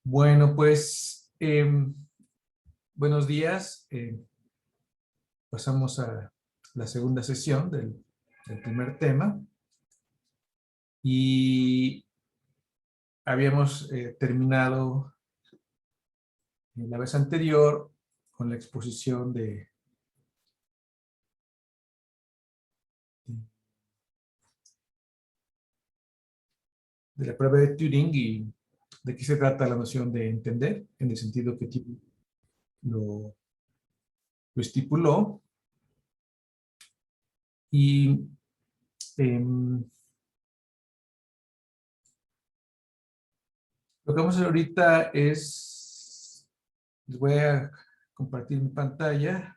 Bueno, pues buenos días. Pasamos a la segunda sesión del primer tema y habíamos terminado en la vez anterior con la exposición de la prueba de Turing y de qué se trata la noción de entender, en el sentido que Turing lo estipuló. Y lo que vamos a hacer ahorita es, les voy a compartir mi pantalla.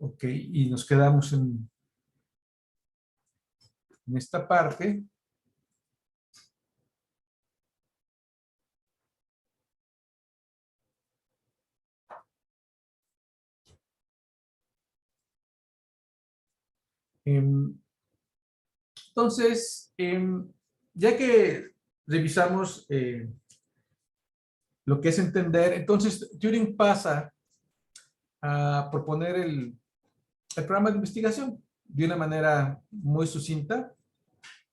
Ok, y nos quedamos en esta parte. Entonces, ya que revisamos lo que es entender, entonces Turing pasa a proponer el programa de investigación de una manera muy sucinta,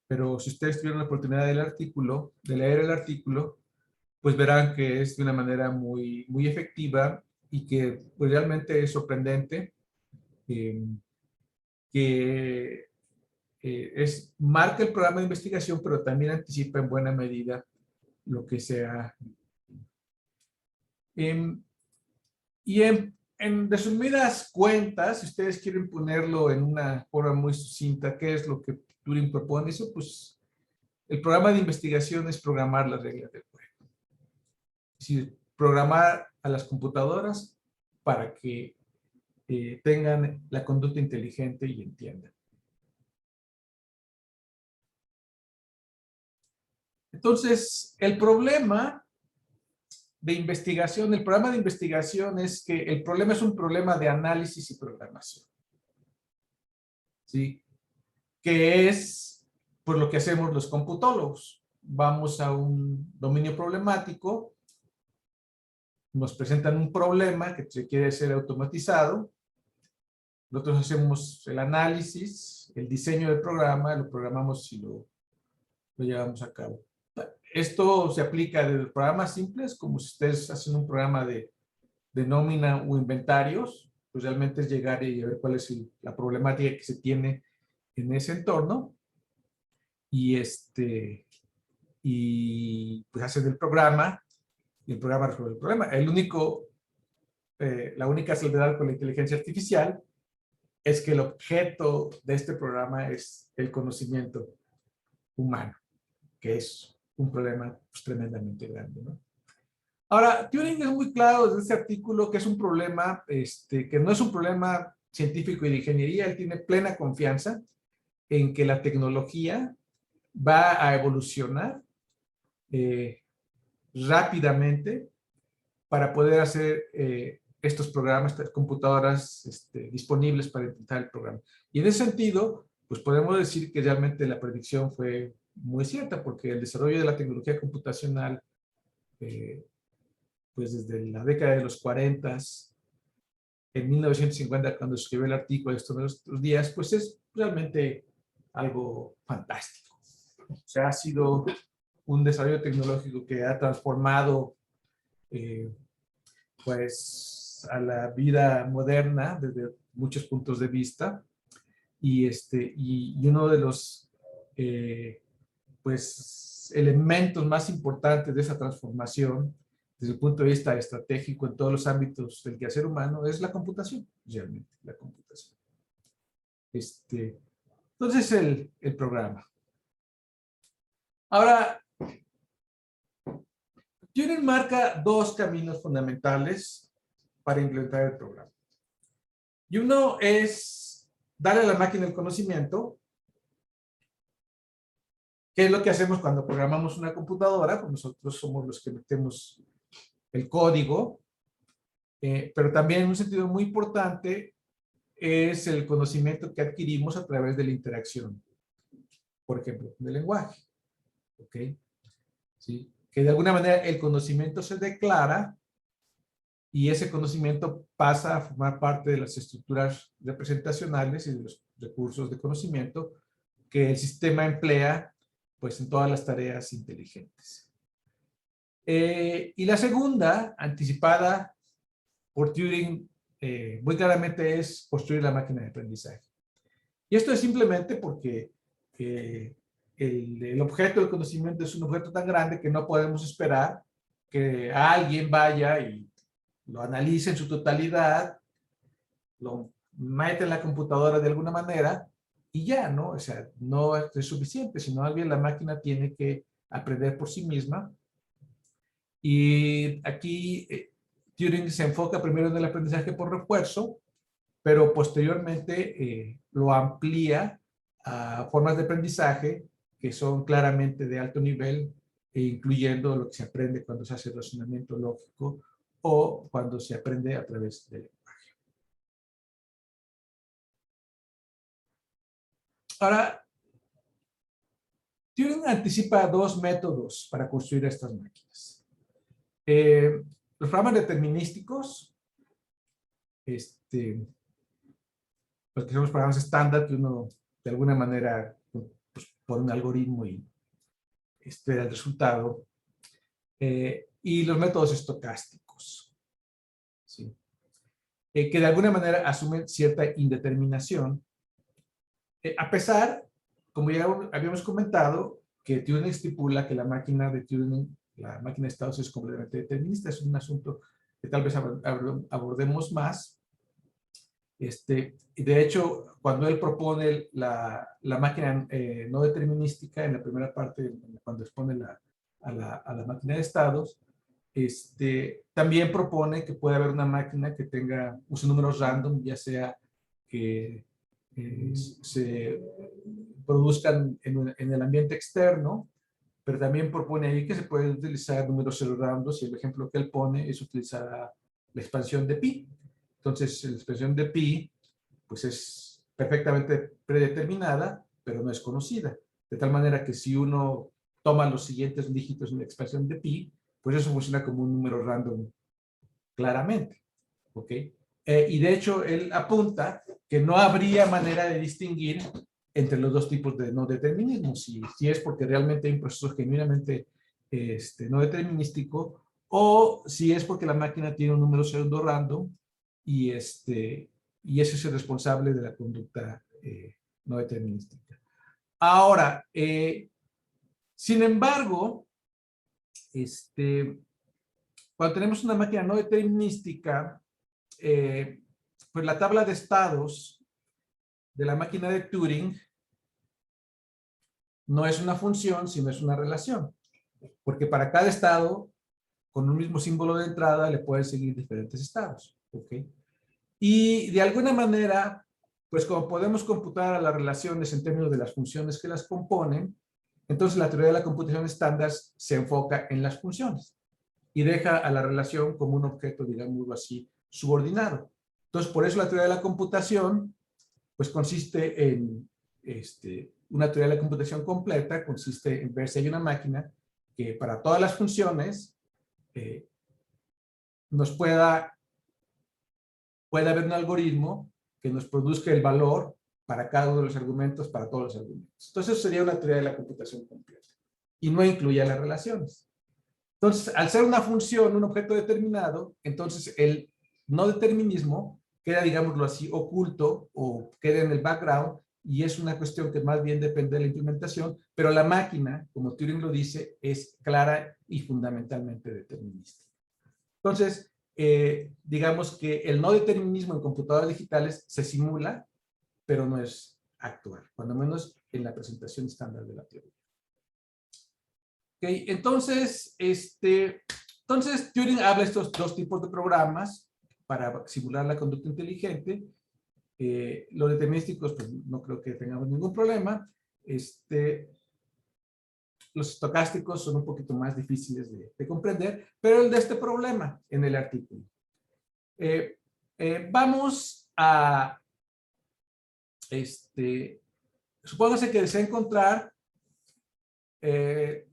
pero si ustedes tuvieron la oportunidad de leer el artículo, pues verán que es de una manera muy efectiva y que pues, realmente es sorprendente que marca el programa de investigación, pero también anticipa en buena medida lo que sea. Y en resumidas cuentas, si ustedes quieren ponerlo en una forma muy sucinta, ¿qué es lo que Turing propone? Eso, pues, el programa de investigación es programar las reglas del juego. Es decir, programar a las computadoras para que tengan la conducta inteligente y entiendan. Entonces, el programa de investigación es que el problema es un problema de análisis y programación. ¿Sí? Que es por lo que hacemos los computólogos. Vamos a un dominio problemático, nos presentan un problema que requiere ser automatizado, nosotros hacemos el análisis, el diseño del programa, lo programamos y lo llevamos a cabo. Esto se aplica desde programas simples, como si ustedes hacen un programa de nómina o inventarios, pues realmente es llegar y ver cuál es la problemática que se tiene en ese entorno y pues hacen el programa y el programa resuelve el problema. La única salvedad con la inteligencia artificial es que el objeto de este programa es el conocimiento humano, que es un problema pues, tremendamente grande, ¿no? Ahora, Turing es muy claro desde este artículo que es un problema, que no es un problema científico y de ingeniería. Él tiene plena confianza en que la tecnología va a evolucionar rápidamente para poder hacer estos programas, estas computadoras disponibles para intentar el programa. Y en ese sentido, pues podemos decir que realmente la predicción fue muy cierta, porque el desarrollo de la tecnología computacional pues desde la década de los 40, en 1950, cuando escribió el artículo de estos días, pues es realmente algo fantástico. O sea, ha sido un desarrollo tecnológico que ha transformado pues a la vida moderna desde muchos puntos de vista y uno de los pues elementos más importantes de esa transformación desde el punto de vista estratégico en todos los ámbitos del quehacer humano es la computación, realmente, la computación. Entonces, el programa. Ahora, Turing marca dos caminos fundamentales para implementar el programa. Y uno es darle a la máquina el conocimiento ¿Qué es lo que hacemos cuando programamos una computadora? Pues nosotros somos los que metemos el código, pero también en un sentido muy importante es el conocimiento que adquirimos a través de la interacción, por ejemplo, del lenguaje. ¿Ok? ¿Sí? Que de alguna manera el conocimiento se declara y ese conocimiento pasa a formar parte de las estructuras representacionales y de los recursos de conocimiento que el sistema emplea pues en todas las tareas inteligentes. Y la segunda, anticipada por Turing, muy claramente es construir la máquina de aprendizaje. Y esto es simplemente porque el objeto del conocimiento es un objeto tan grande que no podemos esperar que alguien vaya y lo analice en su totalidad, lo mete en la computadora de alguna manera y ya, ¿no? O sea, no es suficiente, sino alguien, la máquina tiene que aprender por sí misma. Y aquí Turing se enfoca primero en el aprendizaje por refuerzo, pero posteriormente lo amplía a formas de aprendizaje que son claramente de alto nivel, incluyendo lo que se aprende cuando se hace razonamiento lógico o cuando se aprende a través del lenguaje. Ahora, Turing anticipa dos métodos para construir estas máquinas. Los programas determinísticos, los que son los programas estándar que uno de alguna manera pues, pone un algoritmo y espera el resultado, y los métodos estocásticos, ¿sí? Que de alguna manera asumen cierta indeterminación, a pesar, como ya habíamos comentado, que Turing estipula que la máquina de Turing, la máquina de estados es completamente determinista. Es un asunto que tal vez abordemos más. Y de hecho, cuando él propone la máquina no determinística, en la primera parte, cuando expone a la máquina de estados, también propone que puede haber una máquina que use números random, ya sea que se produzcan en el ambiente externo, pero también propone ahí que se puede utilizar números randoms, y el ejemplo que él pone es utilizar la expansión de pi. Entonces, la expresión de pi, pues es perfectamente predeterminada, pero no es conocida. De tal manera que si uno toma los siguientes dígitos en la expresión de pi, pues eso funciona como un número random claramente. ¿Ok? Y de hecho, él apunta que no habría manera de distinguir entre los dos tipos de no determinismo, si es porque realmente hay un proceso genuinamente no determinístico, o si es porque la máquina tiene un número pseudo random y, y ese es el responsable de la conducta no determinística. Ahora, sin embargo, cuando tenemos una máquina no determinística, pues la tabla de estados de la máquina de Turing no es una función, sino es una relación. Porque para cada estado, con un mismo símbolo de entrada, le pueden seguir diferentes estados. ¿Ok? Y de alguna manera, pues como podemos computar a las relaciones en términos de las funciones que las componen, entonces la teoría de la computación estándar se enfoca en las funciones y deja a la relación como un objeto, digámoslo así, subordinado. Entonces, por eso la teoría de la computación, pues consiste en una teoría de la computación completa, consiste en ver si hay una máquina que para todas las funciones pueda haber un algoritmo que nos produzca el valor para cada uno de los argumentos, para todos los argumentos. Entonces, eso sería una teoría de la computación completa. Y no incluye las relaciones. Entonces, al ser una función, un objeto determinado, entonces el no determinismo queda, digámoslo así, oculto o queda en el background, y es una cuestión que más bien depende de la implementación, pero la máquina, como Turing lo dice, es clara y fundamentalmente determinista. Entonces, digamos que el no determinismo en computadoras digitales se simula, pero no es actual, cuando menos en la presentación estándar de la teoría. Okay, entonces, Turing habla de estos dos tipos de programas para simular la conducta inteligente. Los determinísticos, pues no creo que tengamos ningún problema. los estocásticos son un poquito más difíciles de comprender, pero el de este problema en el artículo. Vamos a, supóngase que desea encontrar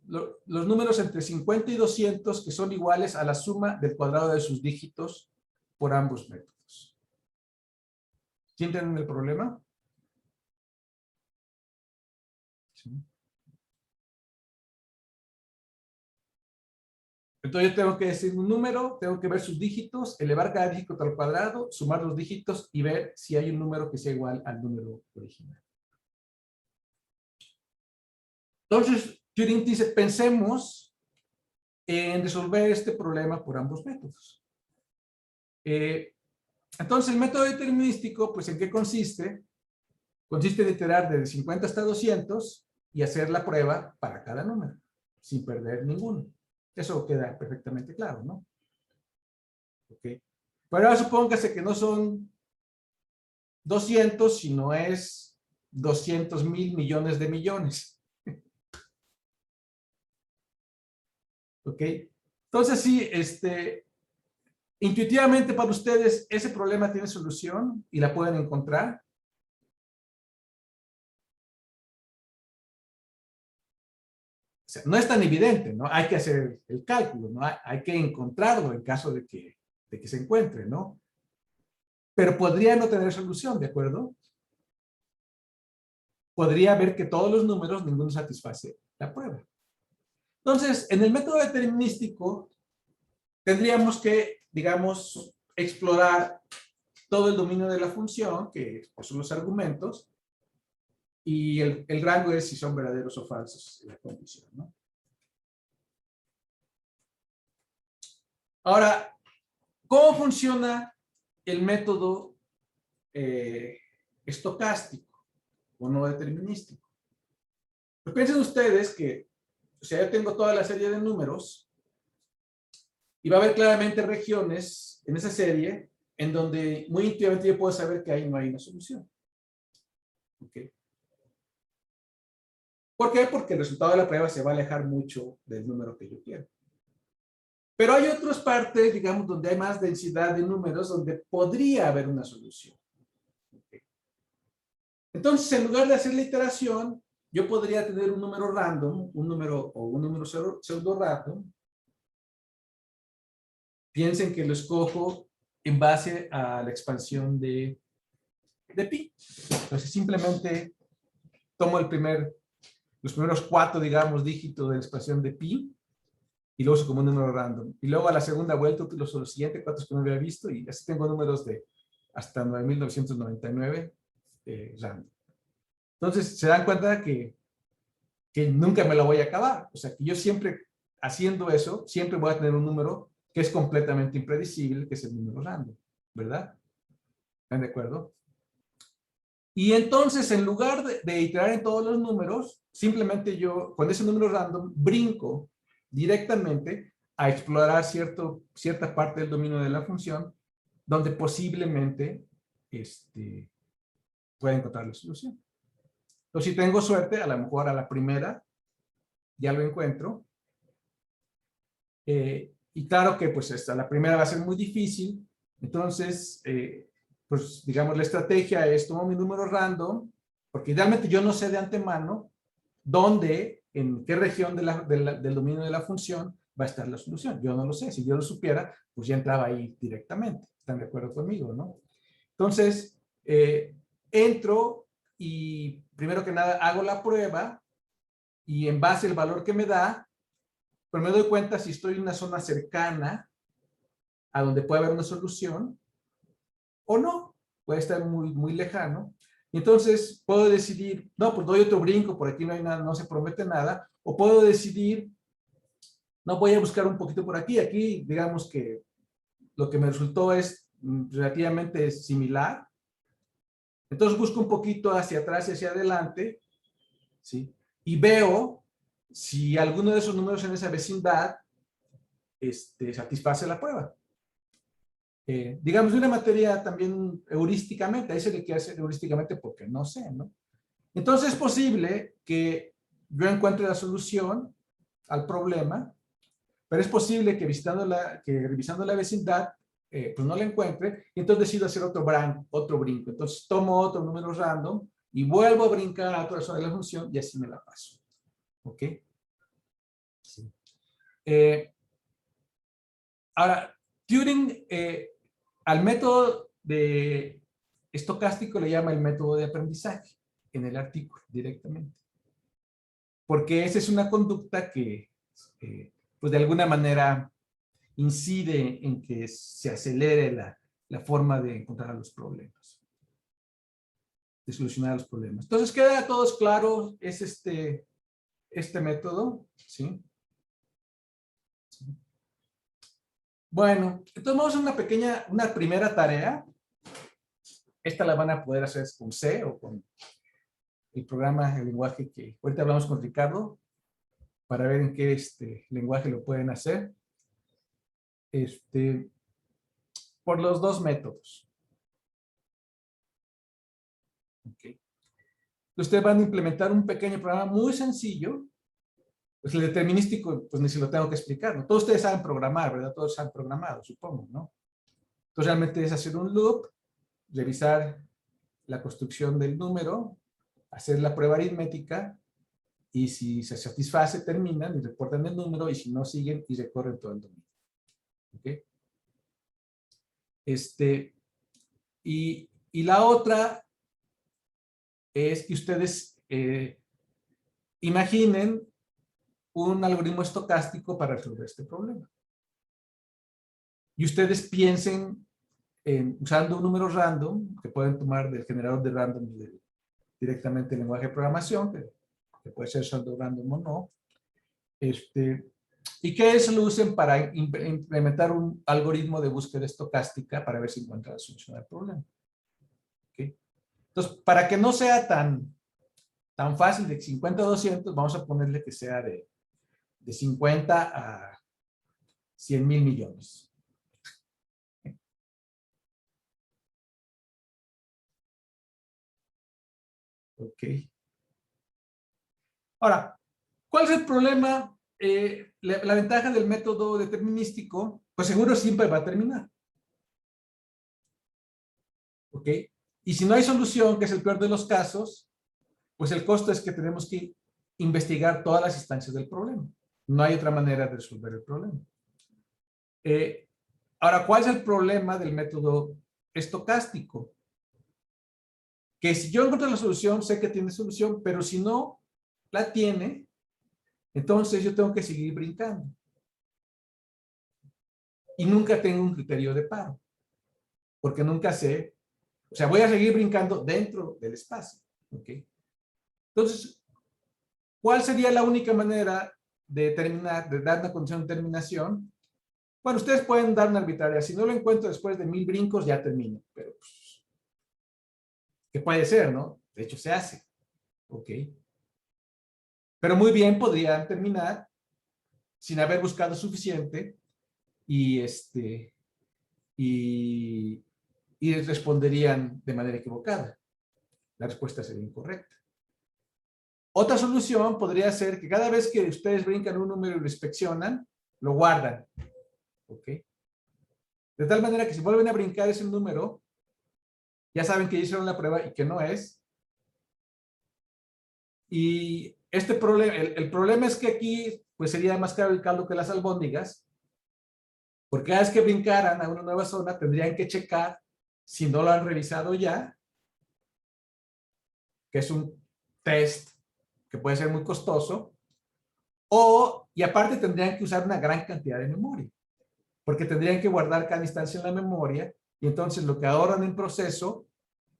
los números entre 50 y 200 que son iguales a la suma del cuadrado de sus dígitos por ambos métodos. ¿Sí entienden el problema? Sí. Entonces yo tengo que decir un número, tengo que ver sus dígitos, elevar cada dígito al cuadrado, sumar los dígitos y ver si hay un número que sea igual al número original. Entonces, Turing dice, pensemos en resolver este problema por ambos métodos. Entonces, el método determinístico, pues, ¿en qué consiste? Consiste en iterar desde 50 hasta 200 y hacer la prueba para cada número, sin perder ninguno. Eso queda perfectamente claro, ¿no? Ok. Pero ahora supóngase que no son 200, sino es 200,000 millones de millones. Ok. Entonces, sí, intuitivamente para ustedes, ¿ese problema tiene solución y la pueden encontrar? O sea, no es tan evidente, ¿no? Hay que hacer el cálculo, ¿no? Hay que encontrarlo en caso de que se encuentre, ¿no? Pero podría no tener solución, ¿de acuerdo? Podría ver que todos los números, ninguno satisface la prueba. Entonces, en el método determinístico, tendríamos que, digamos, explorar todo el dominio de la función, que son los argumentos, y el rango es si son verdaderos o falsos la condición, ¿no? Ahora, ¿cómo funciona el método estocástico o no determinístico? Pues piensen ustedes que, o sea, yo tengo toda la serie de números y va a haber claramente regiones en esa serie en donde muy intuitivamente yo puedo saber que ahí no hay una solución. ¿Okay? ¿Por qué? Porque el resultado de la prueba se va a alejar mucho del número que yo quiero. Pero hay otras partes, digamos, donde hay más densidad de números, donde podría haber una solución. ¿Okay? Entonces, en lugar de hacer la iteración, yo podría tener un número random, un número pseudo random. Piensen que lo escojo en base a la expansión de pi. Entonces, simplemente tomo los primeros 4, digamos, dígitos de la expansión de pi y lo uso como un número random. Y luego a la segunda vuelta utilizo los siguientes 4 que no había visto y así tengo números de hasta 9,999 random. Entonces, se dan cuenta que nunca me lo voy a acabar. O sea, que yo siempre, haciendo eso, siempre voy a tener un número que es completamente impredecible, que es el número random, ¿verdad? ¿Están de acuerdo? Y entonces, en lugar de iterar en todos los números, simplemente yo, con ese número random, brinco directamente a explorar cierta parte del dominio de la función, donde posiblemente pueda encontrar la solución. Entonces, si tengo suerte, a lo mejor a la primera ya lo encuentro. Y claro que pues la primera va a ser muy difícil. Entonces, pues digamos, la estrategia es tomo mi número random, porque idealmente yo no sé de antemano dónde, en qué región del dominio de la función va a estar la solución. Yo no lo sé. Si yo lo supiera, pues ya entraba ahí directamente. ¿Están de acuerdo conmigo, no? Entonces, entro y primero que nada hago la prueba y en base al valor que me da, pero me doy cuenta si estoy en una zona cercana a donde puede haber una solución o no, puede estar muy, muy lejano. Entonces puedo decidir, no, pues doy otro brinco, por aquí no hay nada, no se promete nada, o puedo decidir, no, voy a buscar un poquito por aquí, digamos que lo que me resultó es relativamente similar, entonces busco un poquito hacia atrás y hacia adelante, ¿sí? Y veo si alguno de esos números en esa vecindad satisface la prueba. Digamos, de una materia también heurísticamente, ahí se le quiere hacer heurísticamente porque no sé, ¿no? Entonces es posible que yo encuentre la solución al problema, pero es posible que revisando la vecindad, pues no la encuentre, y entonces decido hacer otro brinco. Entonces tomo otro número random y vuelvo a brincar a otra zona de la función y así me la paso. ¿Ok? Sí. Ahora, Turing al método de estocástico le llama el método de aprendizaje en el artículo directamente. Porque esa es una conducta que, pues de alguna manera, incide en que se acelere la forma de encontrar los problemas, de solucionar los problemas. Entonces, ¿queda a todos claro? Es este método, ¿sí? ¿Sí? Bueno, entonces vamos a una primera tarea. Esta la van a poder hacer con C o con el programa, el lenguaje que ahorita hablamos con Ricardo, para ver en qué lenguaje lo pueden hacer. Por los dos métodos. Okay. Ustedes van a implementar un pequeño programa muy sencillo. Pues el determinístico, pues ni se lo tengo que explicar, ¿no? Todos ustedes saben programar, ¿verdad? Todos han programado, supongo, ¿no? Entonces realmente es hacer un loop, revisar la construcción del número, hacer la prueba aritmética, y si se satisface, terminan y reportan el número, y si no, siguen y recorren todo el dominio. ¿Ok? Y la otra es que ustedes imaginen un algoritmo estocástico para resolver este problema. Y ustedes piensen usando un número random, que pueden tomar del generador de random directamente el lenguaje de programación, que puede ser saldo random o no, y que eso lo usen para implementar un algoritmo de búsqueda estocástica para ver si encuentra la solución al problema. ¿Okay? Entonces, para que no sea tan fácil de 50 a 200, vamos a ponerle que sea de 50 a 100,000 millones. Ok. Ahora, ¿cuál es el problema? La ventaja del método determinístico, pues seguro siempre va a terminar. ¿Ok? Y si no hay solución, que es el peor de los casos, pues el costo es que tenemos que investigar todas las instancias del problema. No hay otra manera de resolver el problema. Ahora, ¿cuál es el problema del método estocástico? Que si yo encuentro la solución, sé que tiene solución, pero si no la tiene, entonces yo tengo que seguir brincando. Y nunca tengo un criterio de paro. Porque nunca sé, o sea, voy a seguir brincando dentro del espacio. ¿Ok? Entonces, ¿cuál sería la única manera de dar una condición de terminación? Bueno, ustedes pueden dar una arbitraria. Si no lo encuentro después de 1000 brincos, ya termino. Pero, pues, ¿qué puede ser, no? De hecho, se hace. ¿Ok? Pero muy bien podrían terminar sin haber buscado suficiente y, y responderían de manera equivocada. La respuesta sería incorrecta. Otra solución podría ser que cada vez que ustedes brincan un número y lo inspeccionan, lo guardan. ¿Ok? De tal manera que si vuelven a brincar ese número, ya saben que hicieron la prueba y que no es. Y este problema, el problema es que aquí pues sería más caro el caldo que las albóndigas, porque cada vez que brincaran a una nueva zona tendrían que checar si no lo han revisado ya, que es un test que puede ser muy costoso, y aparte tendrían que usar una gran cantidad de memoria, porque tendrían que guardar cada instancia en la memoria, y entonces lo que ahorran en proceso,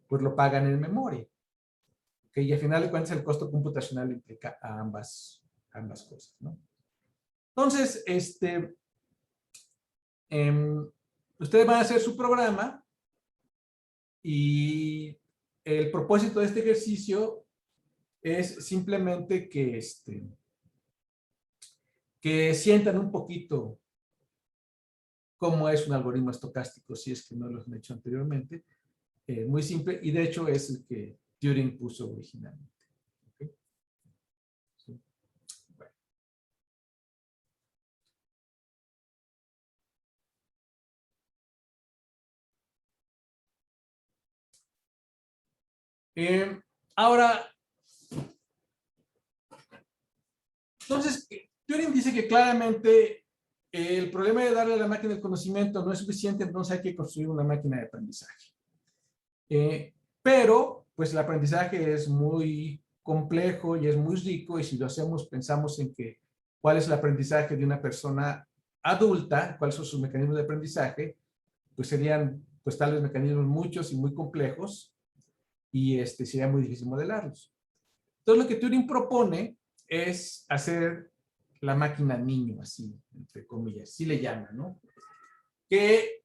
pues lo pagan en memoria. ¿Okay? Y al final de cuentas el costo computacional implica a ambas cosas, ¿no? Entonces, ustedes van a hacer su programa y el propósito de este ejercicio es simplemente que sientan un poquito cómo es un algoritmo estocástico, si es que no lo han hecho anteriormente. Muy simple, y de hecho es el que Turing puso originalmente. ¿Okay? Sí. Ahora, entonces, Turing dice que claramente el problema de darle a la máquina el conocimiento no es suficiente, entonces hay que construir una máquina de aprendizaje. Pero, pues el aprendizaje es muy complejo y es muy rico, y si lo hacemos, pensamos en que cuál es el aprendizaje de una persona adulta, cuáles son sus mecanismos de aprendizaje, pues serían pues tales mecanismos muchos y muy complejos, y sería muy difícil modelarlos. Entonces lo que Turing propone es hacer la máquina niño, así, entre comillas, así le llama, ¿no? Que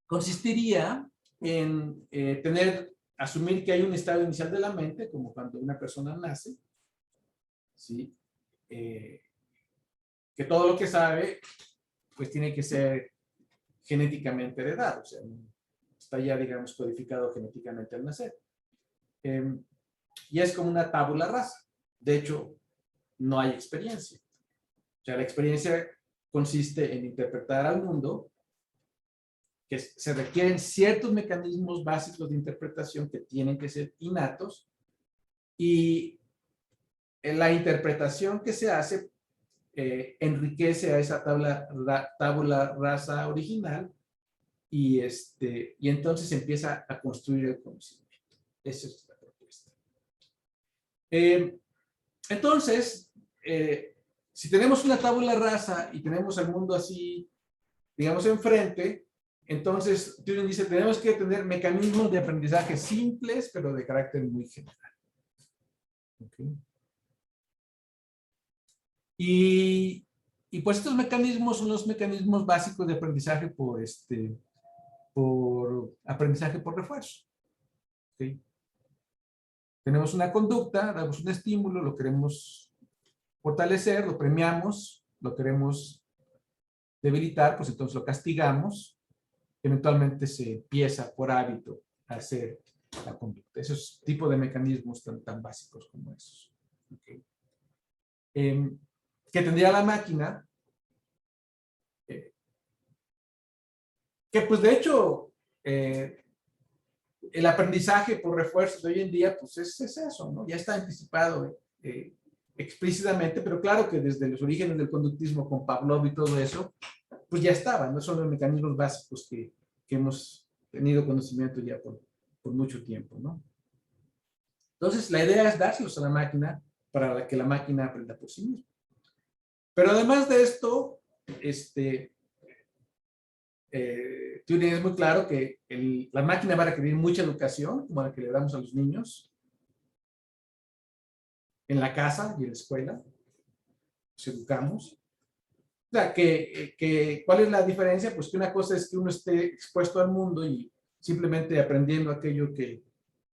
consistiría en asumir que hay un estado inicial de la mente, como cuando una persona nace, ¿sí? Que todo lo que sabe, pues tiene que ser genéticamente heredado, o sea, está ya, digamos, codificado genéticamente al nacer. Y es como una tabula rasa. De hecho, no hay experiencia. O sea, la experiencia consiste en interpretar al mundo, que se requieren ciertos mecanismos básicos de interpretación que tienen que ser innatos, y la interpretación que se hace enriquece a esa tabula rasa original, y entonces empieza a construir el conocimiento. Esa es la propuesta. Entonces, si tenemos una tabula rasa y tenemos al mundo así, digamos, enfrente, entonces Turing dice, tenemos que tener mecanismos de aprendizaje simples, pero de carácter muy general. ¿Okay? Y pues estos mecanismos son los mecanismos básicos de aprendizaje por aprendizaje por refuerzo. ¿Okay? Tenemos una conducta, damos un estímulo, lo queremos fortalecer, lo premiamos, lo queremos debilitar, pues entonces lo castigamos, eventualmente se empieza por hábito a hacer la conducta. Esos tipos de mecanismos tan básicos como esos. ¿Okay? Que tendría la máquina, que pues de hecho el aprendizaje por refuerzo de hoy en día pues es eso, ¿no? Ya está anticipado explícitamente, pero claro que desde los orígenes del conductismo con Pavlov y todo eso, pues ya estaban, ¿no? Son los mecanismos básicos que hemos tenido conocimiento ya por mucho tiempo, ¿no? Entonces la idea es dárselos a la máquina para que la máquina aprenda por sí misma. Pero además de esto, Turing es muy claro que la máquina va a requerir mucha educación, como la que le damos a los niños, en la casa y en la escuela. Nos educamos. O sea, ¿cuál es la diferencia? Pues que una cosa es que uno esté expuesto al mundo y simplemente aprendiendo aquello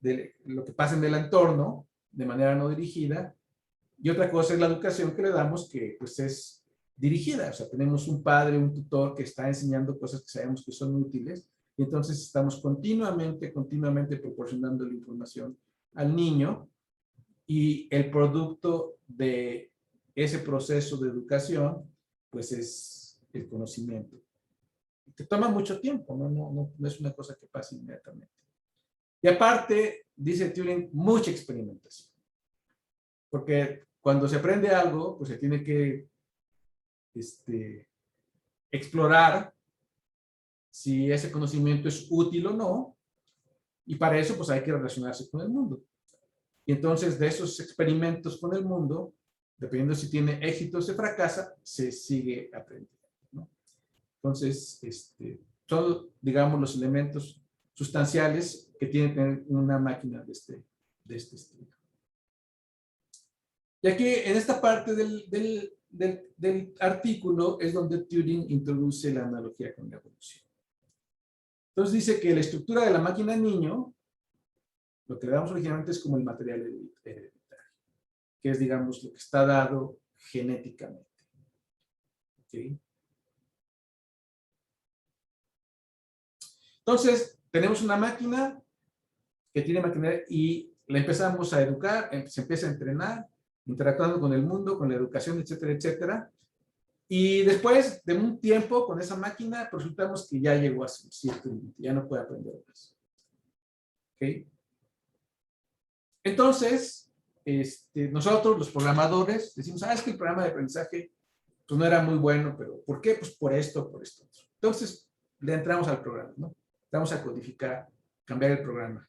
de lo que pasa en el entorno, de manera no dirigida, y otra cosa es la educación que le damos, que pues es dirigida. O sea, tenemos un padre, un tutor que está enseñando cosas que sabemos que son útiles, y entonces estamos continuamente proporcionando la información al niño, y el producto de ese proceso de educación pues es el conocimiento. Que toma mucho tiempo, no es una cosa que pasa inmediatamente. Y aparte, dice Turing, mucha experimentación. Porque cuando se aprende algo, pues se tiene que explorar si ese conocimiento es útil o no, y para eso pues hay que relacionarse con el mundo. Y entonces de esos experimentos con el mundo, dependiendo si tiene éxito o se fracasa, se sigue aprendiendo, ¿no? Entonces, son, digamos, los elementos sustanciales que tiene que tener una máquina de este estilo. Y aquí, en esta parte del artículo, es donde Turing introduce la analogía con la evolución. Entonces dice que la estructura de la máquina niño, lo que le damos originalmente es como el material hereditario, que es, digamos, lo que está dado genéticamente. ¿Okay? Entonces, tenemos una máquina que tiene maquinaria y la empezamos a educar, se empieza a entrenar, interactuando con el mundo, con la educación, etcétera, etcétera. Y después de un tiempo con esa máquina, resultamos que ya llegó a su cierto límite, ya no puede aprender más. ¿Okay? Entonces, nosotros los programadores decimos, es que el programa de aprendizaje pues, no era muy bueno, pero ¿por qué? Pues por esto, por esto. Entonces, le entramos al programa, ¿no? Vamos a codificar, cambiar el programa.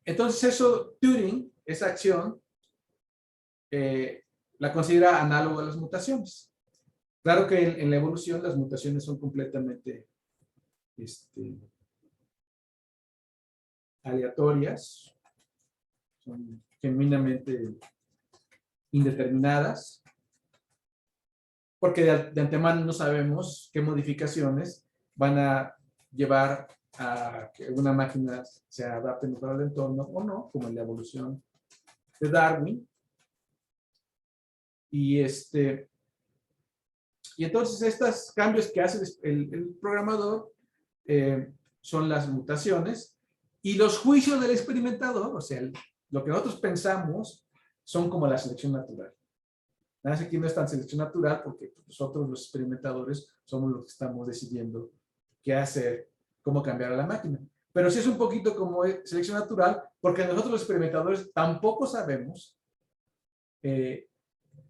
Entonces, eso, Turing, esa acción, la considera análoga a las mutaciones. Claro que en la evolución las mutaciones son completamente aleatorias, son genuinamente indeterminadas, porque de antemano no sabemos qué modificaciones van a llevar a que una máquina se adapte mejor al entorno o no, como en la evolución de Darwin. Y entonces estos cambios que hace el programador son las mutaciones y los juicios del experimentador, o sea, lo que nosotros pensamos son como la selección natural. Nada más aquí no es tan selección natural porque nosotros los experimentadores somos los que estamos decidiendo qué hacer, cómo cambiar a la máquina. Pero sí es un poquito como selección natural porque nosotros los experimentadores tampoco sabemos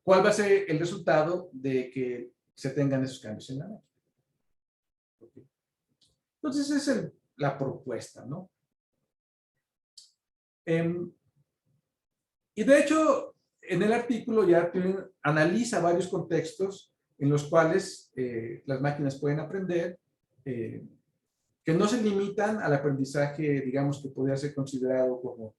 cuál va a ser el resultado de que se tengan esos cambios en la máquina. Okay. Entonces esa es la propuesta, ¿no? Y de hecho, en el artículo ya analiza varios contextos en los cuales las máquinas pueden aprender, que no se limitan al aprendizaje, digamos, que podría ser considerado como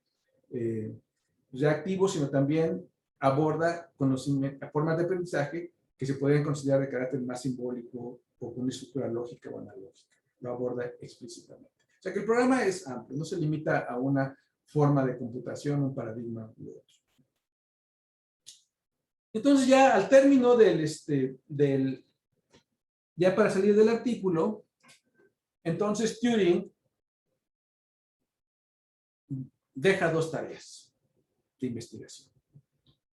reactivo, sino también aborda formas de aprendizaje que se podrían considerar de carácter más simbólico o con una estructura lógica o analógica. Lo aborda explícitamente. O sea que el programa es amplio, no se limita a una forma de computación, un paradigma u otro. Entonces ya al término ya para salir del artículo, entonces Turing deja dos tareas de investigación.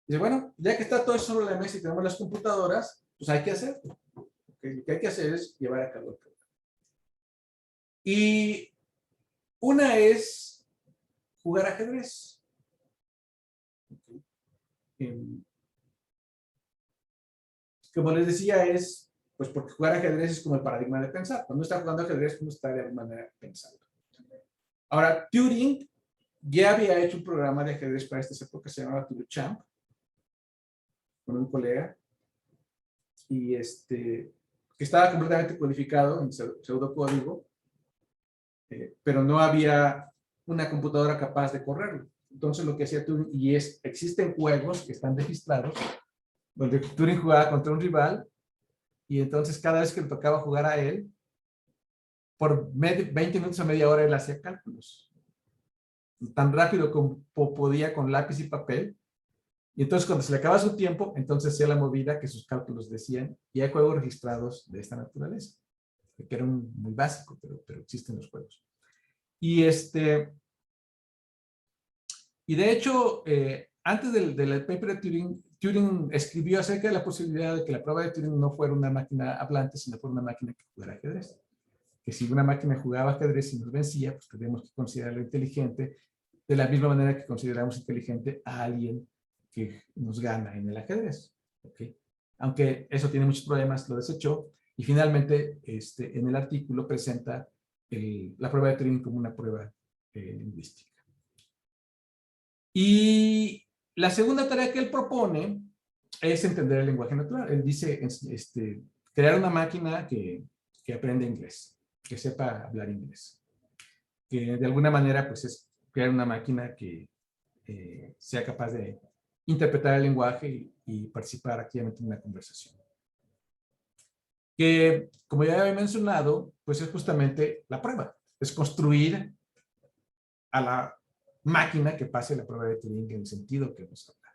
Dice, bueno, ya que está todo eso sobre la mesa y tenemos las computadoras, pues hay que hacerlo. ¿Okay? Lo que hay que hacer es llevar a cabo el programa. Y una es jugar ajedrez. Okay. Como les decía, pues porque jugar ajedrez es como el paradigma de pensar. Cuando está jugando ajedrez, uno está de alguna manera pensando. Ahora, Turing ya había hecho un programa de ajedrez para estas épocas, se llamaba Champ, con un colega, y que estaba completamente codificado en pseudocódigo, pero no había una computadora capaz de correrlo. Entonces lo que hacía Turing, y existen juegos que están registrados, donde Turing jugaba contra un rival, y entonces cada vez que le tocaba jugar a él, por 20 minutos a media hora él hacía cálculos. Tan rápido como podía con lápiz y papel. Y entonces cuando se le acaba su tiempo, entonces hacía la movida que sus cálculos decían. Y hay juegos registrados de esta naturaleza. Que era muy básico, pero existen los juegos. Y de hecho, antes del paper de Turing, Turing escribió acerca de la posibilidad de que la prueba de Turing no fuera una máquina hablante, sino fuera una máquina que jugara ajedrez. Que si una máquina jugaba ajedrez y nos vencía, pues tendríamos que considerarlo inteligente, de la misma manera que consideramos inteligente a alguien que nos gana en el ajedrez. ¿Okay? Aunque eso tiene muchos problemas, lo desechó, y finalmente en el artículo presenta la prueba de Turing como una prueba lingüística. Y la segunda tarea que él propone es entender el lenguaje natural. Él dice crear una máquina que aprenda inglés, que sepa hablar inglés. Que de alguna manera pues es crear una máquina que sea capaz de interpretar el lenguaje y participar activamente en una conversación. Que, como ya he mencionado, pues es justamente la prueba. Es construir a la máquina que pase la prueba de Turing en el sentido que nos habla.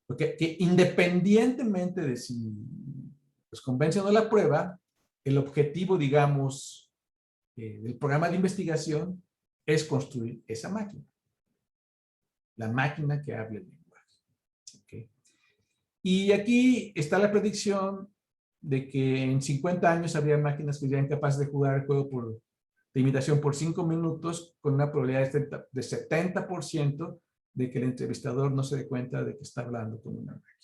Porque que independientemente de si los convence o no la prueba, el objetivo, digamos, del programa de investigación es construir esa máquina. La máquina que hable el lenguaje. ¿Okay? Y aquí está la predicción de que en 50 años habría máquinas que serían capaces de jugar el juego de imitación por 5 minutos con una probabilidad de 70% de que el entrevistador no se dé cuenta de que está hablando con una máquina.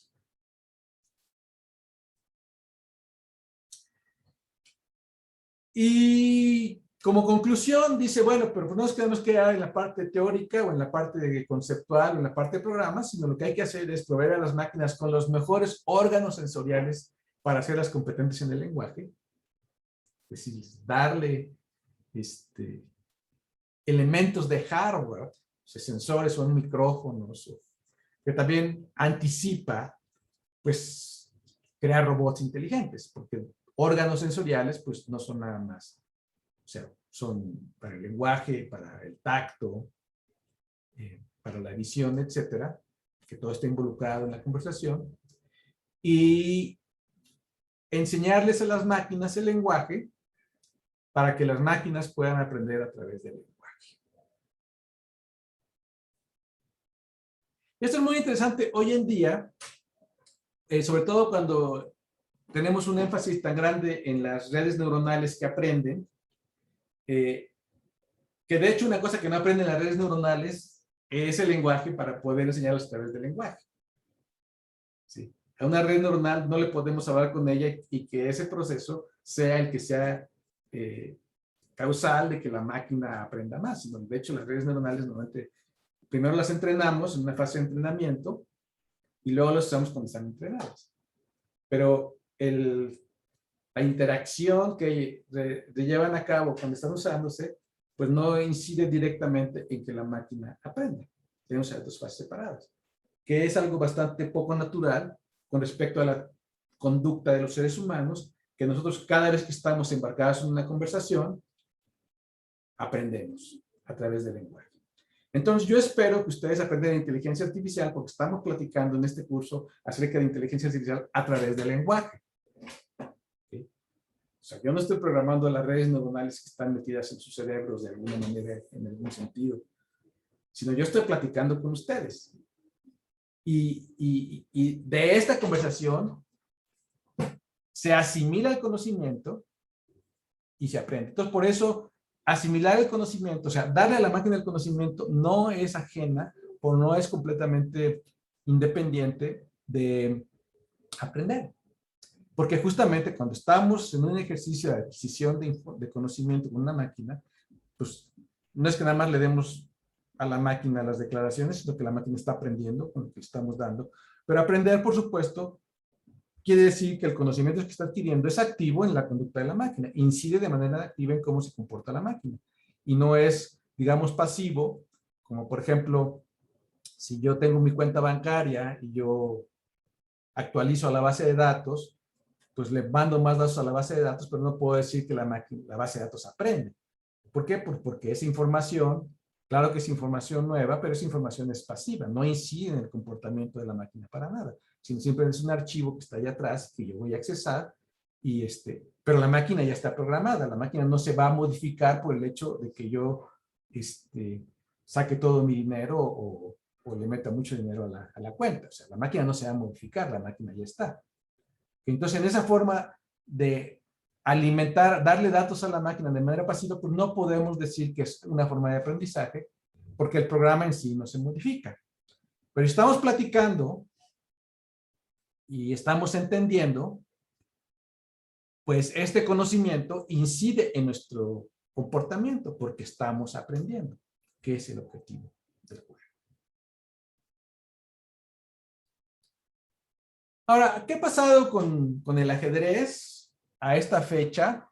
Y como conclusión dice, bueno, pero no nos quedamos quedar en la parte teórica o en la parte conceptual o en la parte de programa, sino lo que hay que hacer es proveer a las máquinas con los mejores órganos sensoriales para hacerlas competentes en el lenguaje. Es decir, darle elementos de hardware, o sea, sensores o micrófonos, que también anticipa, pues, crear robots inteligentes, porque órganos sensoriales, pues, no son nada más. O sea, son para el lenguaje, para el tacto, para la visión, etcétera, que todo está involucrado en la conversación. Y enseñarles a las máquinas el lenguaje para que las máquinas puedan aprender a través del lenguaje. Esto es muy interesante hoy en día, sobre todo cuando tenemos un énfasis tan grande en las redes neuronales que aprenden, que de hecho una cosa que no aprenden las redes neuronales es el lenguaje para poder enseñarlos a través del lenguaje. ¿Sí? A una red neuronal no le podemos hablar con ella y que ese proceso sea el que sea causal de que la máquina aprenda más, sino de hecho las redes neuronales normalmente primero las entrenamos en una fase de entrenamiento y luego las usamos cuando están entrenadas. Pero la interacción que llevan a cabo cuando están usándose, pues no incide directamente en que la máquina aprenda. Tenemos dos fases separadas, que es algo bastante poco natural con respecto a la conducta de los seres humanos, que nosotros cada vez que estamos embarcados en una conversación, aprendemos a través del lenguaje. Entonces, yo espero que ustedes aprendan inteligencia artificial porque estamos platicando en este curso acerca de inteligencia artificial a través del lenguaje. ¿Sí? O sea, yo no estoy programando las redes neuronales que están metidas en sus cerebros de alguna manera, en algún sentido, sino yo estoy platicando con ustedes. Y de esta conversación se asimila el conocimiento y se aprende. Entonces, por eso, asimilar el conocimiento, o sea, darle a la máquina el conocimiento no es ajena o no es completamente independiente de aprender. Porque justamente cuando estamos en un ejercicio de adquisición de conocimiento con una máquina, pues no es que nada más le demos a la máquina las declaraciones, sino que la máquina está aprendiendo con lo que estamos dando. Pero aprender, por supuesto, quiere decir que el conocimiento que está adquiriendo es activo en la conducta de la máquina, incide de manera activa en cómo se comporta la máquina. Y no es, digamos, pasivo, como por ejemplo, si yo tengo mi cuenta bancaria y yo actualizo a la base de datos, pues le mando más datos a la base de datos, pero no puedo decir que la base de datos aprende. ¿Por qué? Porque esa información, claro que es información nueva, pero esa información es pasiva, no incide en el comportamiento de la máquina para nada, sino siempre es un archivo que está allá atrás que yo voy a accesar, pero la máquina ya está programada, la máquina no se va a modificar por el hecho de que yo saque todo mi dinero o le meta mucho dinero a la cuenta. O sea, la máquina no se va a modificar, la máquina ya está. Entonces, en esa forma de alimentar, darle datos a la máquina de manera pasiva, pues no podemos decir que es una forma de aprendizaje, porque el programa en sí no se modifica. Pero estamos platicando y estamos entendiendo, pues este conocimiento incide en nuestro comportamiento, porque estamos aprendiendo, que es el objetivo del juego. Ahora, ¿qué ha pasado con el ajedrez a esta fecha?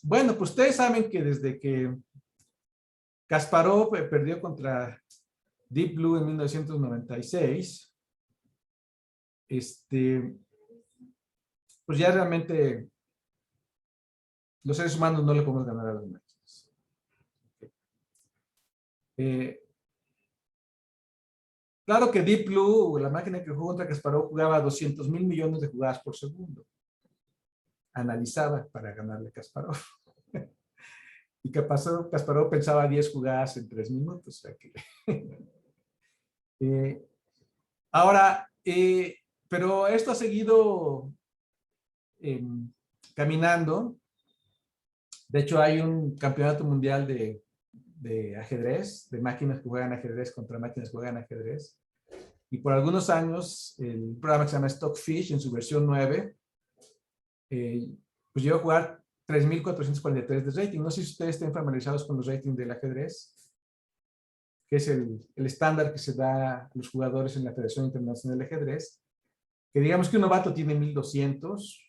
Bueno, pues ustedes saben que desde que Kasparov perdió contra Deep Blue en 1996, pues ya realmente los seres humanos no le podemos ganar a las máquinas. Claro que Deep Blue, la máquina que jugó contra Kasparov, jugaba 200,000 millones de jugadas por segundo. Analizaba para ganarle a Kasparov. Y Kasparov pensaba 10 jugadas en 3 minutos. O sea que ahora, Pero esto ha seguido caminando. De hecho, hay un campeonato mundial de ajedrez, de máquinas que juegan ajedrez contra máquinas que juegan ajedrez. Y por algunos años, el programa que se llama Stockfish, en su versión 9, pues llegó a jugar 3.443 de rating. No sé si ustedes estén familiarizados con los ratings del ajedrez, que es el estándar que se da a los jugadores en la Federación Internacional de Ajedrez, que digamos que un novato tiene 1.200,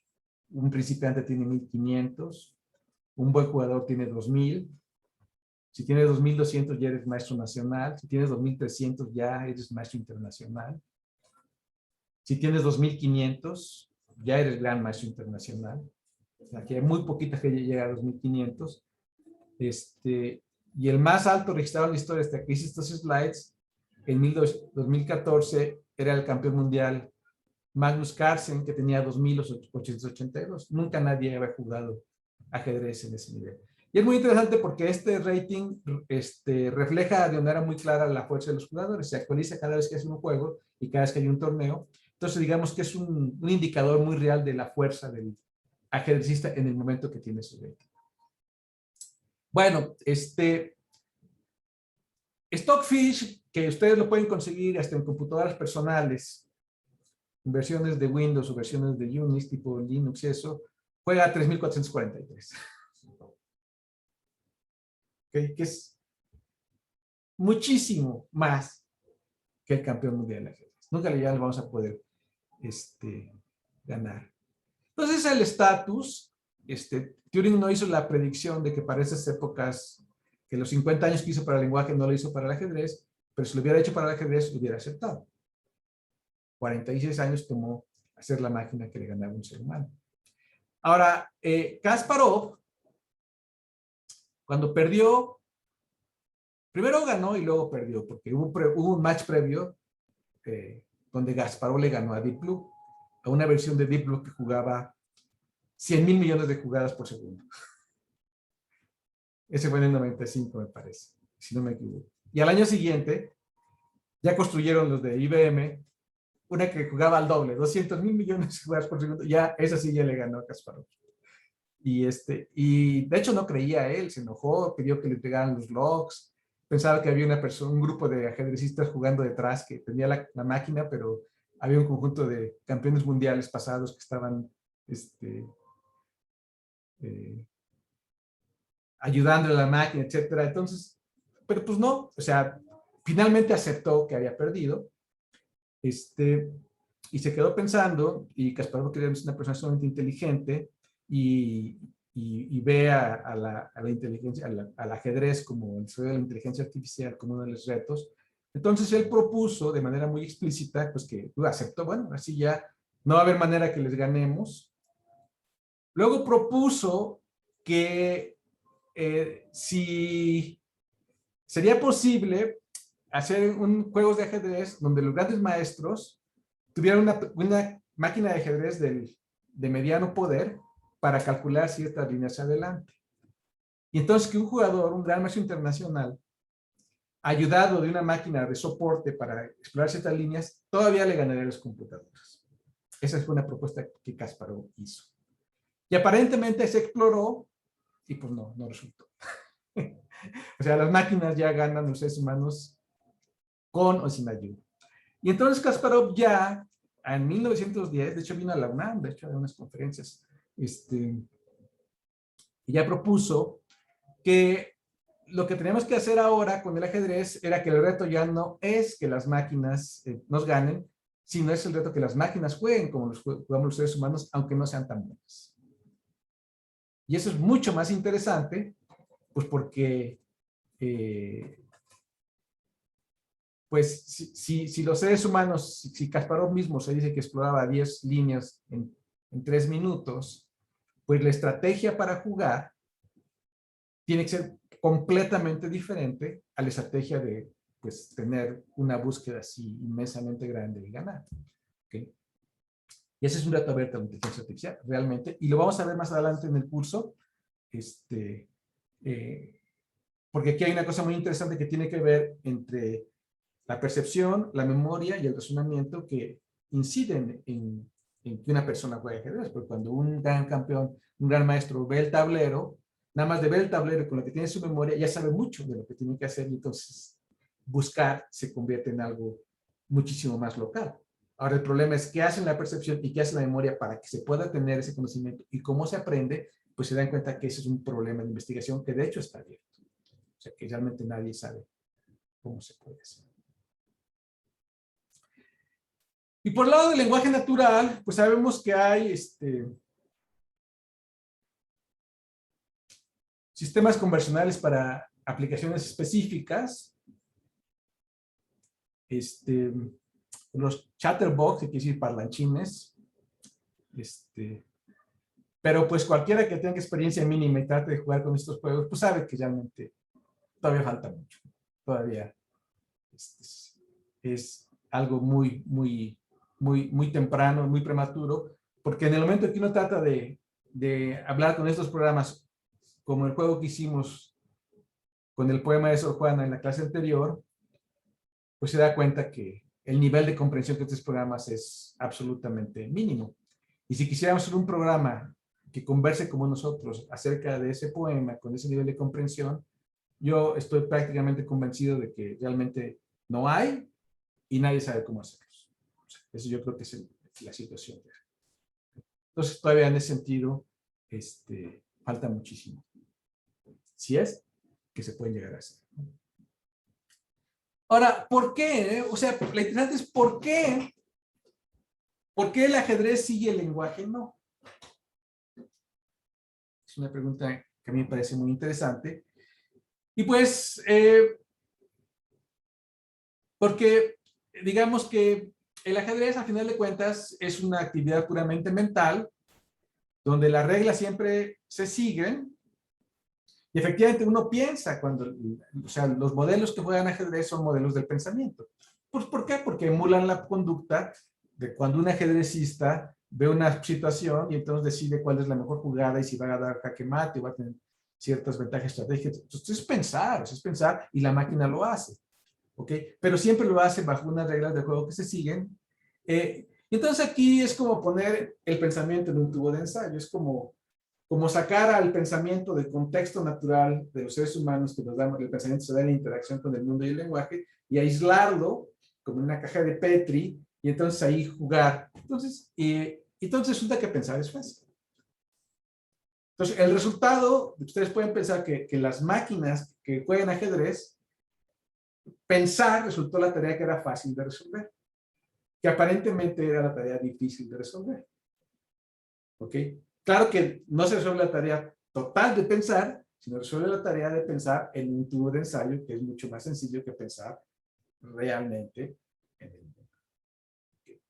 un principiante tiene 1.500, un buen jugador tiene 2.000. Si tienes 2.200 ya eres maestro nacional. Si tienes 2.300 ya eres maestro internacional. Si tienes 2.500 ya eres gran maestro internacional. O sea, que hay muy poquita que llega a 2.500. Y el más alto registrado en la historia, hasta que hice estos slides, en 2014 era el campeón mundial Magnus Carlsen, que tenía 2.882. Nunca nadie había jugado ajedrez en ese nivel. Y es muy interesante porque este rating refleja de manera muy clara la fuerza de los jugadores. Se actualiza cada vez que hace un juego y cada vez que hay un torneo. Entonces, digamos que es un indicador muy real de la fuerza del ajedrecista en el momento que tiene su rating. Bueno, Stockfish, que ustedes lo pueden conseguir hasta en computadoras personales, en versiones de Windows o versiones de Unix, tipo Linux y eso, juega a 3.443. Okay, que es muchísimo más que el campeón mundial de ajedrez. Nunca le vamos a poder ganar. Entonces el estatus, Turing no hizo la predicción de que para esas épocas, que los 50 años que hizo para el lenguaje no lo hizo para el ajedrez, pero si lo hubiera hecho para el ajedrez, lo hubiera aceptado. 46 años tomó hacer la máquina que le ganaba un ser humano. Ahora, Kasparov, cuando perdió, primero ganó y luego perdió, porque hubo un match previo donde Kasparov le ganó a Deep Blue, a una versión de Deep Blue que jugaba 100.000 millones de jugadas por segundo. Ese fue en el 95, me parece, si no me equivoco. Y al año siguiente, ya construyeron los de IBM, una que jugaba al doble, 200.000 millones de jugadas por segundo. Ya, esa sí ya le ganó a Kasparov. Y de hecho no creía él, se enojó, pidió que le entregaran los logs, pensaba que había un grupo de ajedrecistas jugando detrás que tenía la máquina, pero había un conjunto de campeones mundiales pasados que estaban ayudándole a la máquina, etcétera. Entonces, pero pues no, o sea, finalmente aceptó que había perdido, y se quedó pensando, y Kasparov que es una persona sumamente inteligente, y ve a la inteligencia, al ajedrez como el estudio de la inteligencia artificial como uno de los retos. Entonces él propuso de manera muy explícita, pues que aceptó, bueno, así ya no va a haber manera que les ganemos. Luego propuso que si sería posible hacer juegos de ajedrez donde los grandes maestros tuvieran una máquina de ajedrez de mediano poder para calcular ciertas líneas hacia adelante. Y entonces que un jugador, un gran maestro internacional, ayudado de una máquina de soporte para explorar ciertas líneas, todavía le ganaría a las computadoras. Esa fue una propuesta que Kasparov hizo. Y aparentemente se exploró y pues no resultó. O sea, las máquinas ya ganan los seres humanos con o sin ayuda. Y entonces Kasparov ya en 1910, de hecho vino a la UNAM, de hecho a unas conferencias, ya propuso que lo que tenemos que hacer ahora con el ajedrez era que el reto ya no es que las máquinas nos ganen, sino es el reto que las máquinas jueguen como los jugamos los seres humanos, aunque no sean tan buenas. Y eso es mucho más interesante, pues porque pues si los seres humanos, si Kasparov mismo se dice que exploraba 10 líneas en 3 minutos, pues la estrategia para jugar tiene que ser completamente diferente a la estrategia de pues, tener una búsqueda así inmensamente grande y ganar. ¿Okay? Y ese es un reto abierto a la inteligencia artificial, realmente. Y lo vamos a ver más adelante en el curso. Porque aquí hay una cosa muy interesante que tiene que ver entre la percepción, la memoria y el razonamiento que inciden en que una persona juegue ajedrez, porque cuando un gran campeón, un gran maestro ve el tablero, nada más de ver el tablero con lo que tiene en su memoria, ya sabe mucho de lo que tiene que hacer, y entonces buscar se convierte en algo muchísimo más local. Ahora, el problema es qué hace la percepción y qué hace la memoria para que se pueda tener ese conocimiento, y cómo se aprende, pues se dan cuenta que ese es un problema de investigación que de hecho está abierto. O sea, que realmente nadie sabe cómo se puede hacer. Y por el lado del lenguaje natural, pues sabemos que hay sistemas conversionales para aplicaciones específicas. Los chatterbox, que quiere decir parlanchines. Pero pues cualquiera que tenga experiencia mínima y trate de jugar con estos juegos, pues sabe que realmente todavía falta mucho. Todavía es algo muy, muy, muy, muy temprano, muy prematuro, porque en el momento que uno trata de hablar con estos programas, como el juego que hicimos con el poema de Sor Juana en la clase anterior, pues se da cuenta que el nivel de comprensión de estos programas es absolutamente mínimo. Y si quisiéramos hacer un programa que converse como nosotros acerca de ese poema con ese nivel de comprensión, yo estoy prácticamente convencido de que realmente no hay y nadie sabe cómo hacerlo. O sea, eso yo creo que es la situación. Entonces, todavía en ese sentido, falta muchísimo. Si es que se pueden llegar a hacer. Ahora, ¿por qué? O sea, lo interesante es ¿por qué? ¿Por qué el ajedrez sí y el lenguaje no? Es una pregunta que a mí me parece muy interesante. Y pues, porque digamos que el ajedrez, a final de cuentas, es una actividad puramente mental, donde las reglas siempre se siguen. Y efectivamente uno piensa cuando, o sea, los modelos que juegan ajedrez son modelos del pensamiento. Pues, ¿por qué? Porque emulan la conducta de cuando un ajedrecista ve una situación y entonces decide cuál es la mejor jugada y si va a dar jaque mate o va a tener ciertas ventajas estratégicas. Entonces es pensar y la máquina lo hace. ¿Ok? Pero siempre lo hace bajo unas reglas de juego que se siguen. Entonces aquí es como poner el pensamiento en un tubo de ensayo. Es como sacar al pensamiento del contexto natural de los seres humanos que nos damos, el pensamiento se da en la interacción con el mundo y el lenguaje, y aislarlo como en una caja de Petri, y entonces ahí jugar. Entonces resulta que pensar es fácil. Entonces el resultado, ustedes pueden pensar que las máquinas que juegan ajedrez, pensar resultó la tarea que era fácil de resolver, que aparentemente era la tarea difícil de resolver. ¿Ok? Claro que no se resuelve la tarea total de pensar, sino resuelve la tarea de pensar en un tubo de ensayo, que es mucho más sencillo que pensar realmente en el mundo. ¿Okay?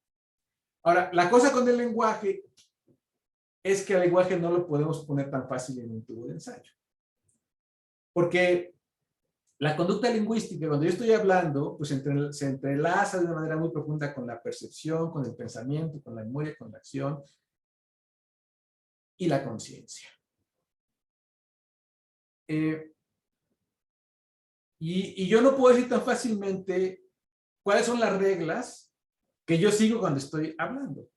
Ahora, la cosa con el lenguaje es que el lenguaje no lo podemos poner tan fácil en un tubo de ensayo. Porque la conducta lingüística, cuando yo estoy hablando, pues se entrelaza de una manera muy profunda con la percepción, con el pensamiento, con la memoria, con la acción y la conciencia. Y yo no puedo decir tan fácilmente cuáles son las reglas que yo sigo cuando estoy hablando.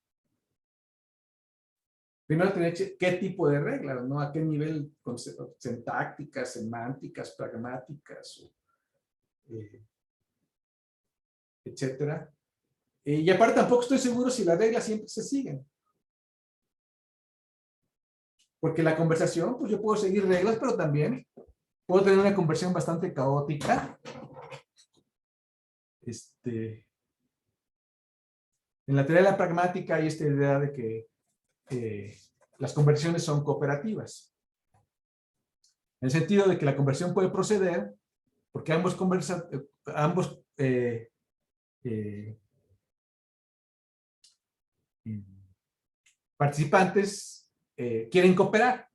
Primero tener qué tipo de reglas, ¿no? A qué nivel, sintácticas, semánticas, pragmáticas, etcétera. Y aparte tampoco estoy seguro si las reglas siempre se siguen. Porque la conversación, pues yo puedo seguir reglas, pero también puedo tener una conversación bastante caótica. En la teoría de la pragmática hay esta idea de que las conversiones son cooperativas. En el sentido de que la conversión puede proceder porque ambos participantes quieren cooperar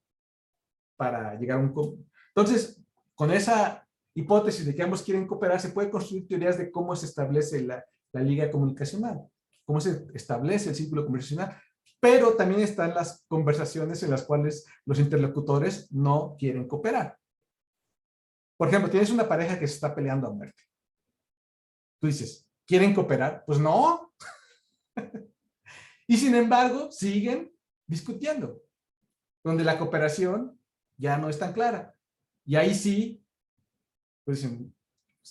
para llegar a un... Entonces, con esa hipótesis de que ambos quieren cooperar, se puede construir teorías de cómo se establece la liga comunicacional, cómo se establece el círculo conversacional, pero también están las conversaciones en las cuales los interlocutores no quieren cooperar. Por ejemplo, tienes una pareja que se está peleando a muerte. Tú dices, ¿quieren cooperar? Pues no. Y sin embargo, siguen discutiendo, donde la cooperación ya no es tan clara. Y ahí sí, pues,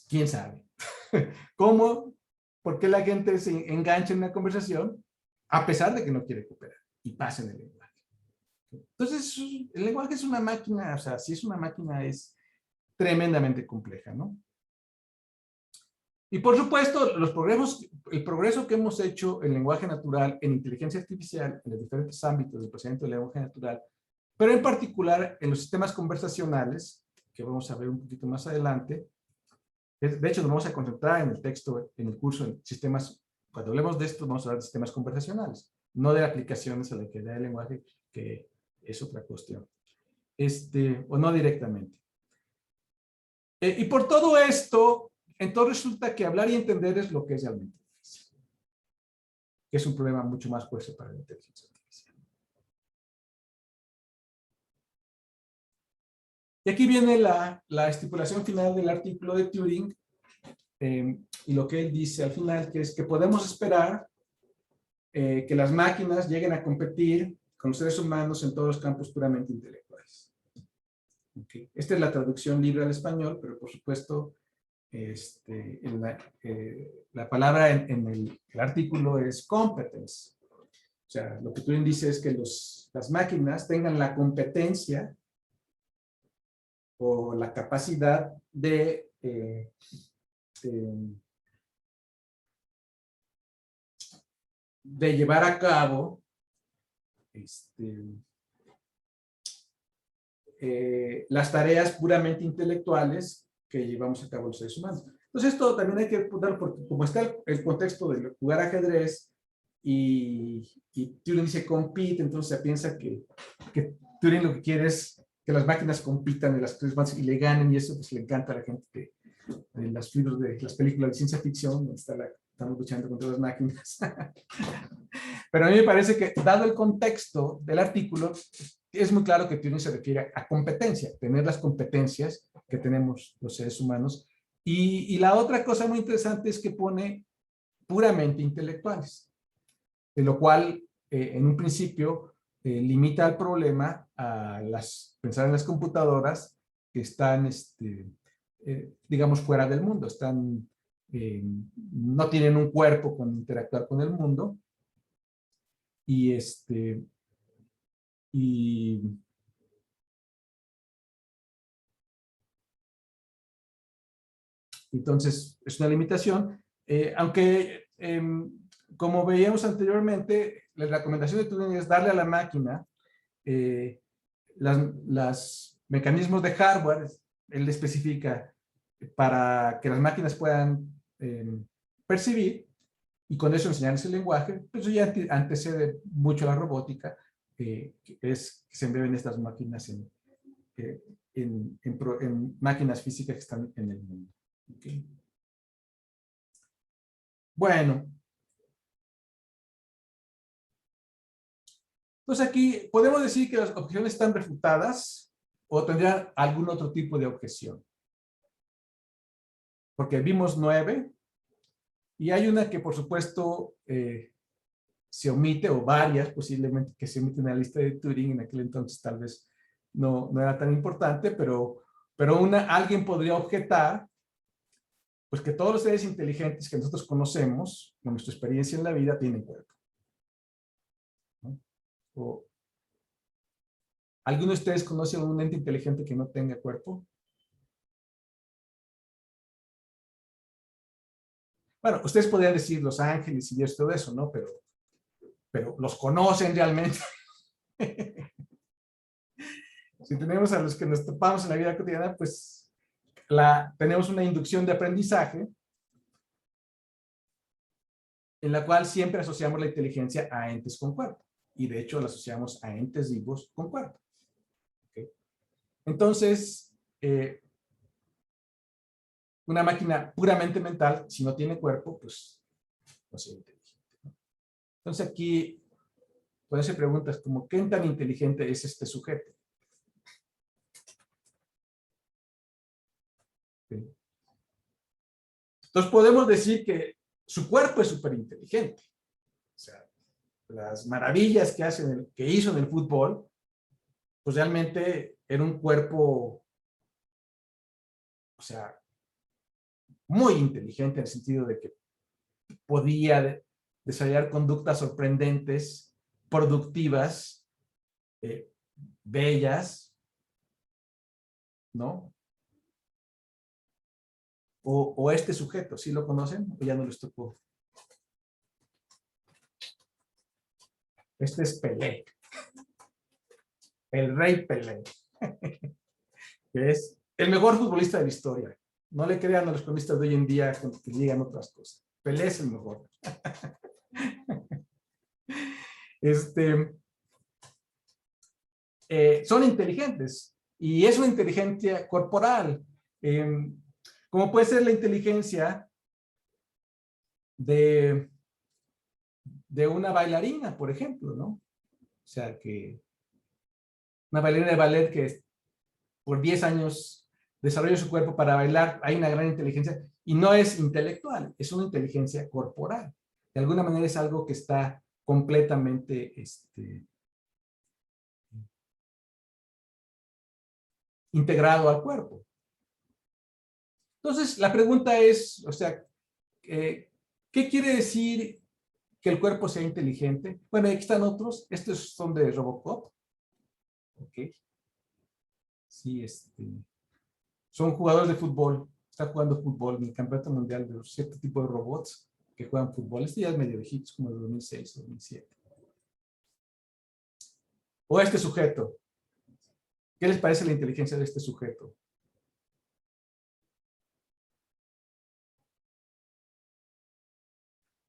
quién sabe. ¿Cómo? ¿Por qué la gente se engancha en una conversación a pesar de que no quiere cooperar? Y pasa en el lenguaje. Entonces, el lenguaje es una máquina, o sea, si es una máquina, es tremendamente compleja, ¿no? Y por supuesto, el progreso que hemos hecho en lenguaje natural, en inteligencia artificial, en los diferentes ámbitos del procesamiento del lenguaje natural, pero en particular en los sistemas conversacionales, que vamos a ver un poquito más adelante. De hecho, nos vamos a concentrar en el texto, en el curso, en sistemas. Cuando hablemos de esto, vamos a hablar de sistemas conversacionales, no de aplicaciones a la que da el lenguaje, que es otra cuestión. O no directamente. Y por todo esto, entonces resulta que hablar y entender es lo que es realmente difícil, que es un problema mucho más fuerte para la inteligencia artificial. Y aquí viene la estipulación final del artículo de Turing, y lo que él dice al final, que es que podemos esperar que las máquinas lleguen a competir con los seres humanos en todos los campos puramente intelectuales. Okay. Esta es la traducción libre al español, pero por supuesto la palabra en el artículo es competence. O sea, lo que Turing dice es que las máquinas tengan la competencia o la capacidad de llevar a cabo las tareas puramente intelectuales que llevamos a cabo los seres humanos. Entonces esto también hay que ponerlo porque como está el contexto de jugar ajedrez y Turing dice compite, entonces se piensa que Turing lo que quiere es que las máquinas compitan en las seres humanos y le ganen, y eso pues le encanta a la gente de los libros de las películas de ciencia ficción, donde estamos luchando contra las máquinas. Pero a mí me parece que, dado el contexto del artículo, es muy claro que Turing se refiere a competencia, tener las competencias que tenemos los seres humanos. Y la otra cosa muy interesante es que pone puramente intelectuales, de lo cual, en un principio, limita el problema a pensar en las computadoras que están, digamos, fuera del mundo, no tienen un cuerpo con interactuar con el mundo, y entonces es una limitación, aunque como veíamos anteriormente, la recomendación de Turing es darle a la máquina los mecanismos de hardware. Él especifica para que las máquinas puedan percibir, y con eso enseñarles el lenguaje. Pues eso ya antecede mucho a la robótica, que se embeben estas máquinas en máquinas físicas que están en el mundo. Okay. Bueno. Entonces aquí podemos decir que las objeciones están refutadas o tendrían algún otro tipo de objeción. Porque vimos 9 y hay una que por supuesto se omite, o varias posiblemente que se omiten en la lista de Turing. En aquel entonces tal vez no era tan importante, pero alguien podría objetar pues que todos los seres inteligentes que nosotros conocemos, con nuestra experiencia en la vida, tienen cuerpo, ¿no? O, ¿alguno de ustedes conoce a un ente inteligente que no tenga cuerpo? Bueno, ustedes podrían decir los ángeles y Dios, todo eso, ¿no? Pero ¿los conocen realmente? Si tenemos a los que nos topamos en la vida cotidiana, pues tenemos una inducción de aprendizaje en la cual siempre asociamos la inteligencia a entes con cuerpo. Y de hecho la asociamos a entes vivos con cuerpo. ¿Okay? Entonces, una máquina puramente mental, si no tiene cuerpo, pues no es inteligente, ¿no? Entonces aquí pueden hacer preguntas como, ¿qué tan inteligente es este sujeto? ¿Okay? Entonces podemos decir que su cuerpo es súper inteligente. O sea, las maravillas que hizo en el fútbol, pues realmente era un cuerpo, o sea, muy inteligente en el sentido de que podía desarrollar conductas sorprendentes, productivas, bellas, ¿no? O este sujeto, ¿sí lo conocen? ¿O ya no les tocó? Este es Pelé, el rey Pelé, que es el mejor futbolista de la historia. No le crean a los futbolistas de hoy en día que digan otras cosas. Pelé es el mejor. Son inteligentes y es una inteligencia corporal. Como puede ser la inteligencia de una bailarina, por ejemplo, ¿no? O sea, que una bailarina de ballet que por 10 años desarrolla su cuerpo para bailar, hay una gran inteligencia y no es intelectual, es una inteligencia corporal. De alguna manera es algo que está completamente integrado al cuerpo. Entonces, la pregunta es, o sea, ¿qué quiere decir que el cuerpo sea inteligente? Bueno, aquí están otros. Estos son de Robocop. Ok. Sí, son jugadores de fútbol. Está jugando fútbol en el campeonato mundial de cierto tipo de robots que juegan fútbol. Este ya es medio viejitos, como de 2006, 2007. O este sujeto. ¿Qué les parece la inteligencia de este sujeto?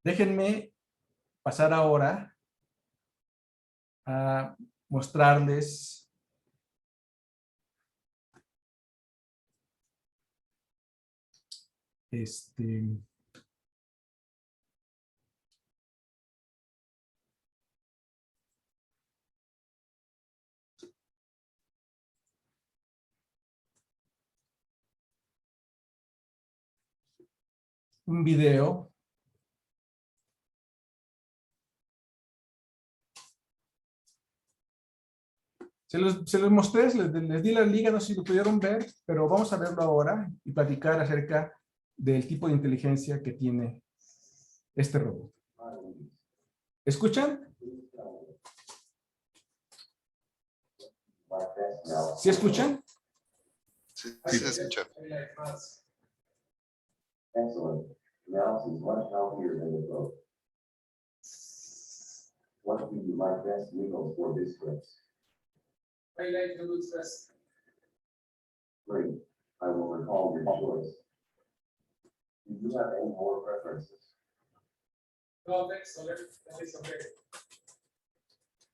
Déjenme pasar ahora a mostrarles un video. Se los mostré, les di la liga, no sé si lo pudieron ver, pero vamos a verlo ahora y platicar acerca del tipo de inteligencia que tiene este robot. ¿Escuchan? ¿Sí escuchan? Sí, sí se escucha. Excellent. Mouse is much healthier than the goat. What do you like best meals for this quiz? I like the good best. Great. I will recall your choice. Do you have any more preferences? No, thanks, Soler. That is okay.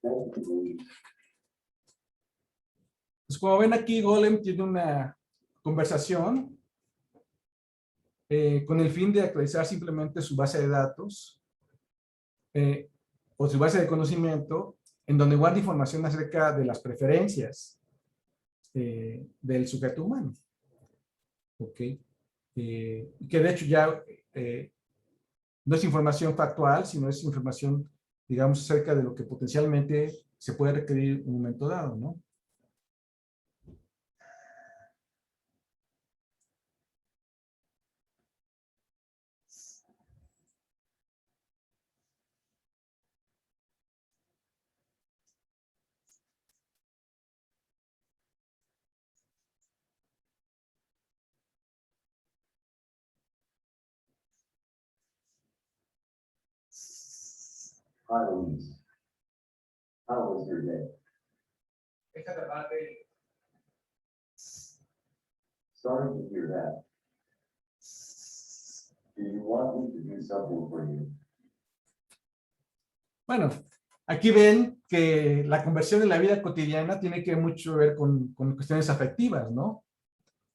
Thank you, Luis. Pues como ven aquí, Golem tiene una conversación con el fin de actualizar simplemente su base de datos o su base de conocimiento, en donde guarda información acerca de las preferencias del sujeto humano. ¿Ok? Que de hecho ya no es información factual, sino es información, digamos, acerca de lo que potencialmente se puede requerir en un momento dado, ¿no? Hi, Luis. How was your day? Déjate hablar de Sorry to hear that. Do you want me to do something for you? Bueno, aquí ven que la conversión en la vida cotidiana tiene que mucho ver con cuestiones afectivas, ¿no?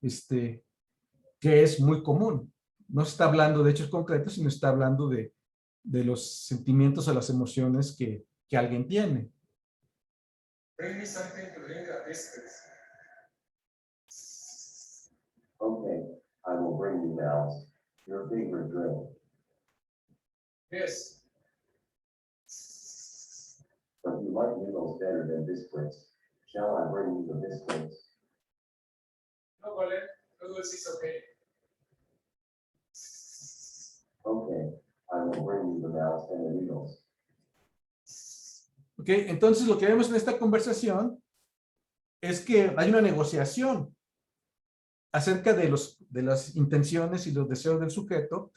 Que es muy común. No se está hablando de hechos concretos, sino está hablando de los sentimientos o las emociones que alguien tiene. bring me something to drink at this place. Okay, I will bring you Mouse, your favorite drink. Yes. you like needles better than biscuits, shall I bring you the biscuits? No problem. Noodles is okay. Okay, I will bring you the mouse and the needles. ¿Ok? Entonces lo que vemos en esta conversación es que hay una negociación acerca de las intenciones y los deseos del sujeto,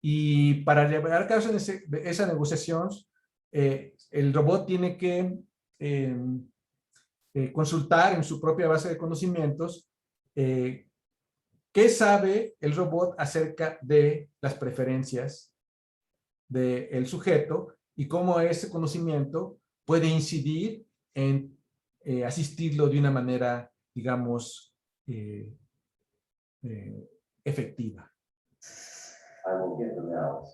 y para llevar a cabo esa negociación, el robot tiene que consultar en su propia base de conocimientos qué sabe el robot acerca de las preferencias del sujeto y cómo ese conocimiento puede incidir en asistirlo de una manera, digamos, efectiva. I will get the mouse.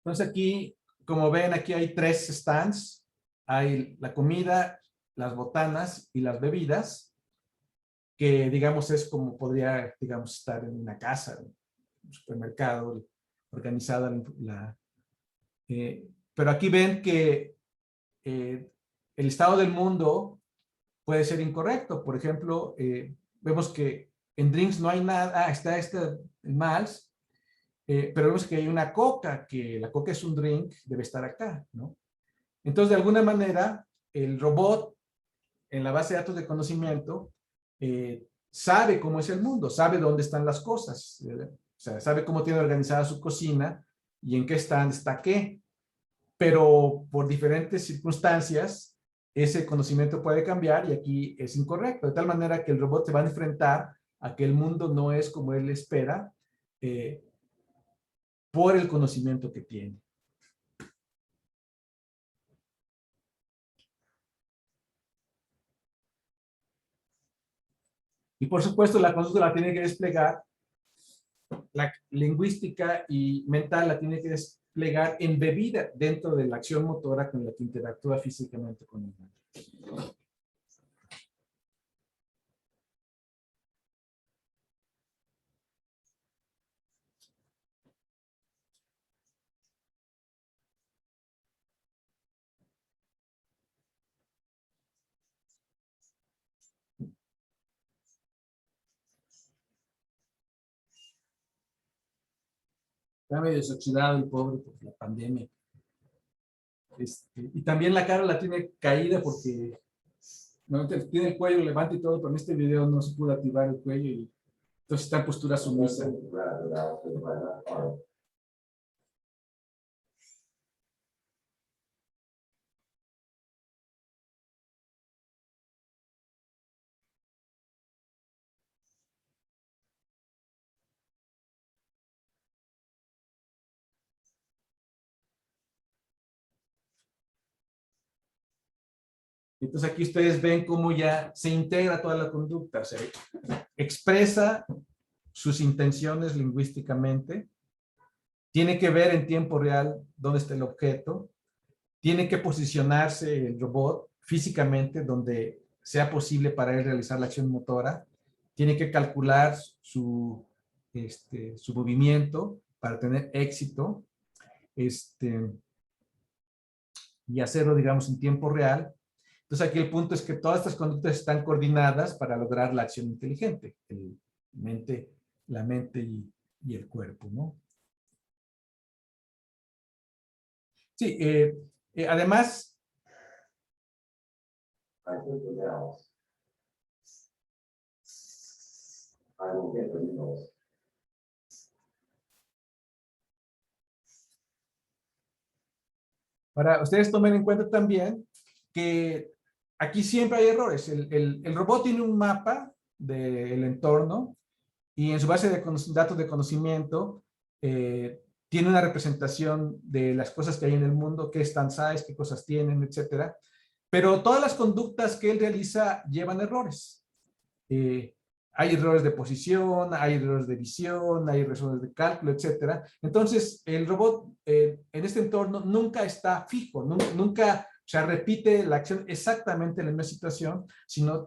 Entonces aquí, como ven, aquí hay 3 stands. Hay la comida, las botanas y las bebidas, que digamos es como podría, digamos, estar en una casa, un supermercado, organizada pero aquí ven que el estado del mundo puede ser incorrecto. Por ejemplo, vemos que en drinks no hay nada, está el Malz, pero vemos que hay una coca, que la coca es un drink, debe estar acá, ¿no? Entonces, de alguna manera, el robot, en la base de datos de conocimiento, sabe cómo es el mundo, sabe dónde están las cosas, o sea, sabe cómo tiene organizada su cocina y en qué stand está qué. Pero por diferentes circunstancias, ese conocimiento puede cambiar y aquí es incorrecto, de tal manera que el robot se va a enfrentar a que el mundo no es como él espera por el conocimiento que tiene. Y por supuesto, la conducta la tiene que desplegar, la lingüística y mental la tiene que desplegar embebida dentro de la acción motora con la que interactúa físicamente con el mundo. Está medio desoxidado el pobre por la pandemia. Y también la cara la tiene caída porque no, tiene el cuello levante y todo, pero en este video no se pudo activar el cuello y entonces está en postura sumisa. Grab the mouse with my left arm. Entonces aquí ustedes ven cómo ya se integra toda la conducta, o sea, expresa sus intenciones lingüísticamente, tiene que ver en tiempo real dónde está el objeto, tiene que posicionarse el robot físicamente donde sea posible para él realizar la acción motora, tiene que calcular su movimiento para tener éxito, y hacerlo, digamos, en tiempo real. Entonces aquí el punto es que todas estas conductas están coordinadas para lograr la acción inteligente, la mente y el cuerpo, ¿no? Sí, además, I took the mouse. I will get the needles. para ustedes tomen en cuenta también que aquí siempre hay errores. El robot tiene un mapa del entorno y en su base de datos de conocimiento tiene una representación de las cosas que hay en el mundo, qué stands hay, qué cosas tienen, etcétera. Pero todas las conductas que él realiza llevan errores. Hay errores de posición, hay errores de visión, hay errores de cálculo, etcétera. Entonces, el robot en este entorno nunca está fijo, nunca se repite la acción exactamente en la misma situación, sino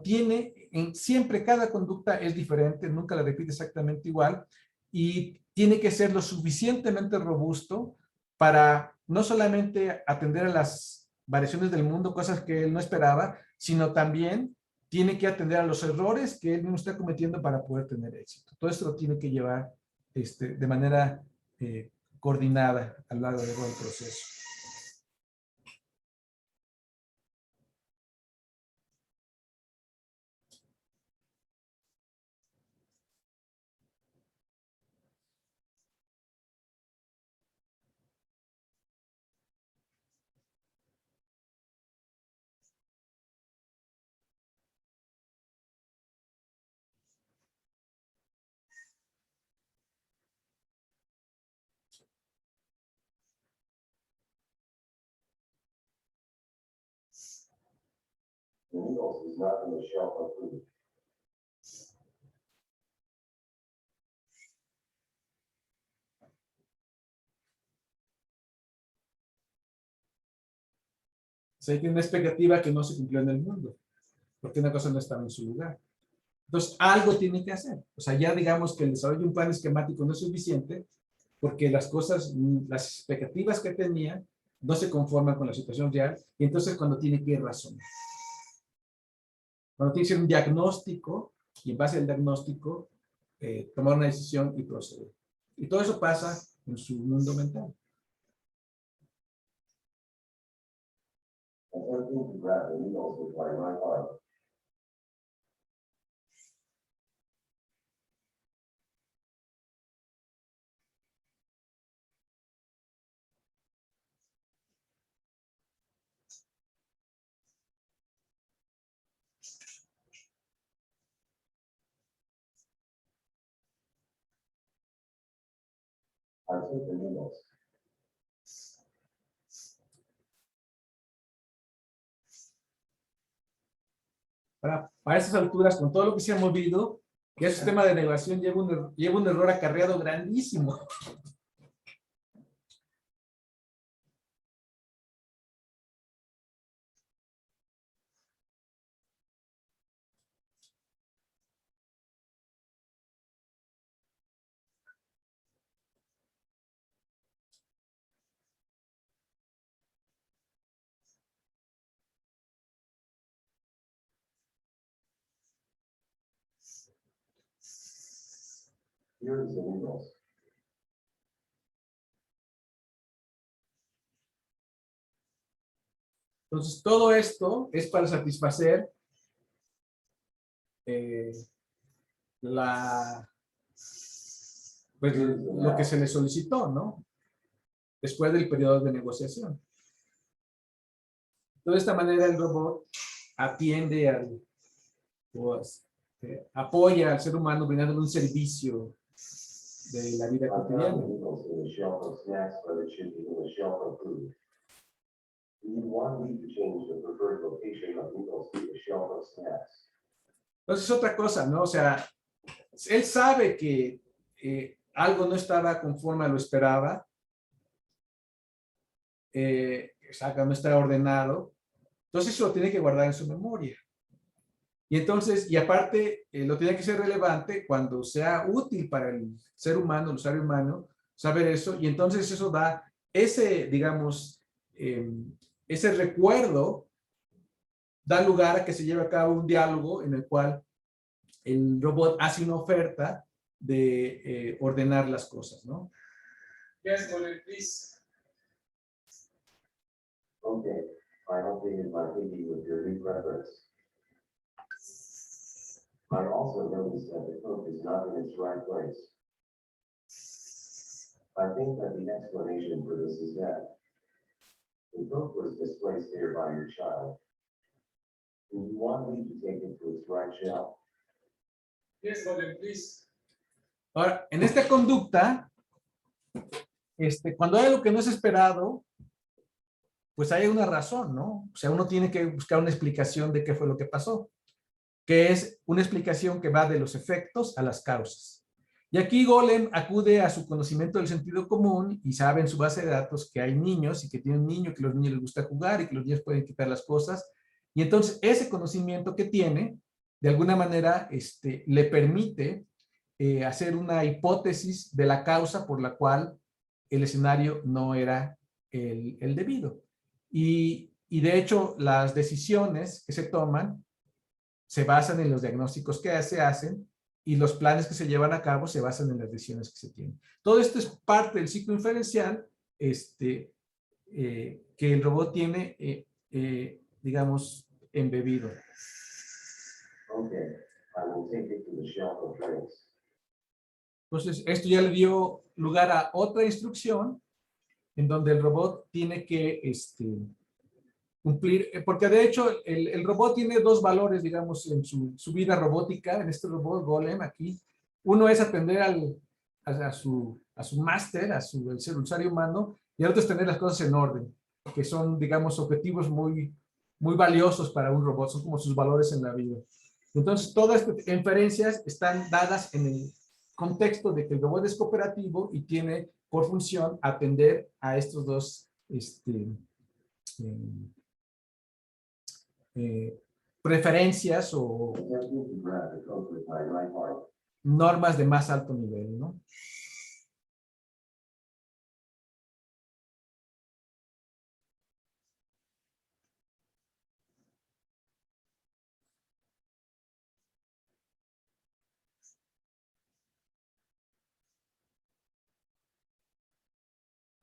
siempre cada conducta es diferente, nunca la repite exactamente igual, y tiene que ser lo suficientemente robusto para no solamente atender a las variaciones del mundo, cosas que él no esperaba, sino también tiene que atender a los errores que él mismo está cometiendo para poder tener éxito. Todo esto lo tiene que llevar de manera coordinada a lo largo del proceso. The needles is not in the shelf of food. O sea, hay una expectativa que no se cumplió en el mundo, porque una cosa no estaba en su lugar. Entonces, algo tiene que hacer. O sea, ya digamos que el desarrollo de un plan esquemático no es suficiente, porque las cosas, las expectativas que tenía, no se conforman con la situación real, y entonces cuando tiene que razonar. Cuando tiene que hacer un diagnóstico, y en base al diagnóstico, tomar una decisión y proceder. Y todo eso pasa en su mundo mental. Attempting to grab the needles was like my heart. I took the needles. Para esas alturas, con todo lo que se ha movido, que el sistema de navegación lleva un error acarreado grandísimo. Here is the needles. Entonces, todo esto es para satisfacer pues, lo que se le solicitó, ¿no? Después del periodo de negociación. De esta manera el robot atiende pues, apoya al ser humano brindándole un servicio de la vida I found the cotidiana. needles in the shelf of snacks, but it should be in the shelf of food. You want me to change the preferred location of needles to the shelf of snacks. Entonces es otra cosa, ¿no? O sea, él sabe que algo no estaba conforme a lo esperaba, no está ordenado, entonces eso lo tiene que guardar en su memoria. Y entonces, y aparte, lo tiene que ser relevante cuando sea útil para el ser humano, el usuario humano, saber eso, y entonces eso da ese, digamos, ese recuerdo, da lugar a que se lleve a cabo un diálogo en el cual el robot hace una oferta de ordenar las cosas, ¿no? Yes, Golem, please. Okay, final thing is my thinking with your new preference. I also noticed that the cook is not in its right place. I think that the explanation for this is that the cook was displaced here by your child. Do you want me to take it to its right shelf? Yes, Golem, please. Ahora, en esta conducta, cuando hay algo que no es esperado, pues hay una razón, ¿no? O sea, uno tiene que buscar una explicación de qué fue lo que pasó, que es una explicación que va de los efectos a las causas. Y aquí Golem acude a su conocimiento del sentido común y sabe en su base de datos que hay niños y que tiene un niño, que a los niños les gusta jugar y que los niños pueden quitar las cosas. Y entonces ese conocimiento que tiene, de alguna manera, le permite hacer una hipótesis de la causa por la cual el escenario no era el debido. Y de hecho, las decisiones que se toman se basan en los diagnósticos que se hacen y los planes que se llevan a cabo se basan en las decisiones que se tienen. Todo esto es parte del ciclo inferencial que el robot tiene, digamos, embebido. Okay, I will take it to the shelf of drinks. Entonces, esto ya le dio lugar a otra instrucción en donde el robot tiene que cumplir, porque de hecho el robot tiene dos valores, digamos, en su vida robótica, en este robot Golem aquí. Uno es atender a su máster, el ser usuario humano, y el otro es tener las cosas en orden, que son, digamos, objetivos muy, muy valiosos para un robot, son como sus valores en la vida. Entonces, todas estas inferencias están dadas en el contexto de que el robot es cooperativo y tiene por función atender a estos dos preferencias o Attempting to grab the coat with my right arm. normas de más alto nivel, ¿no?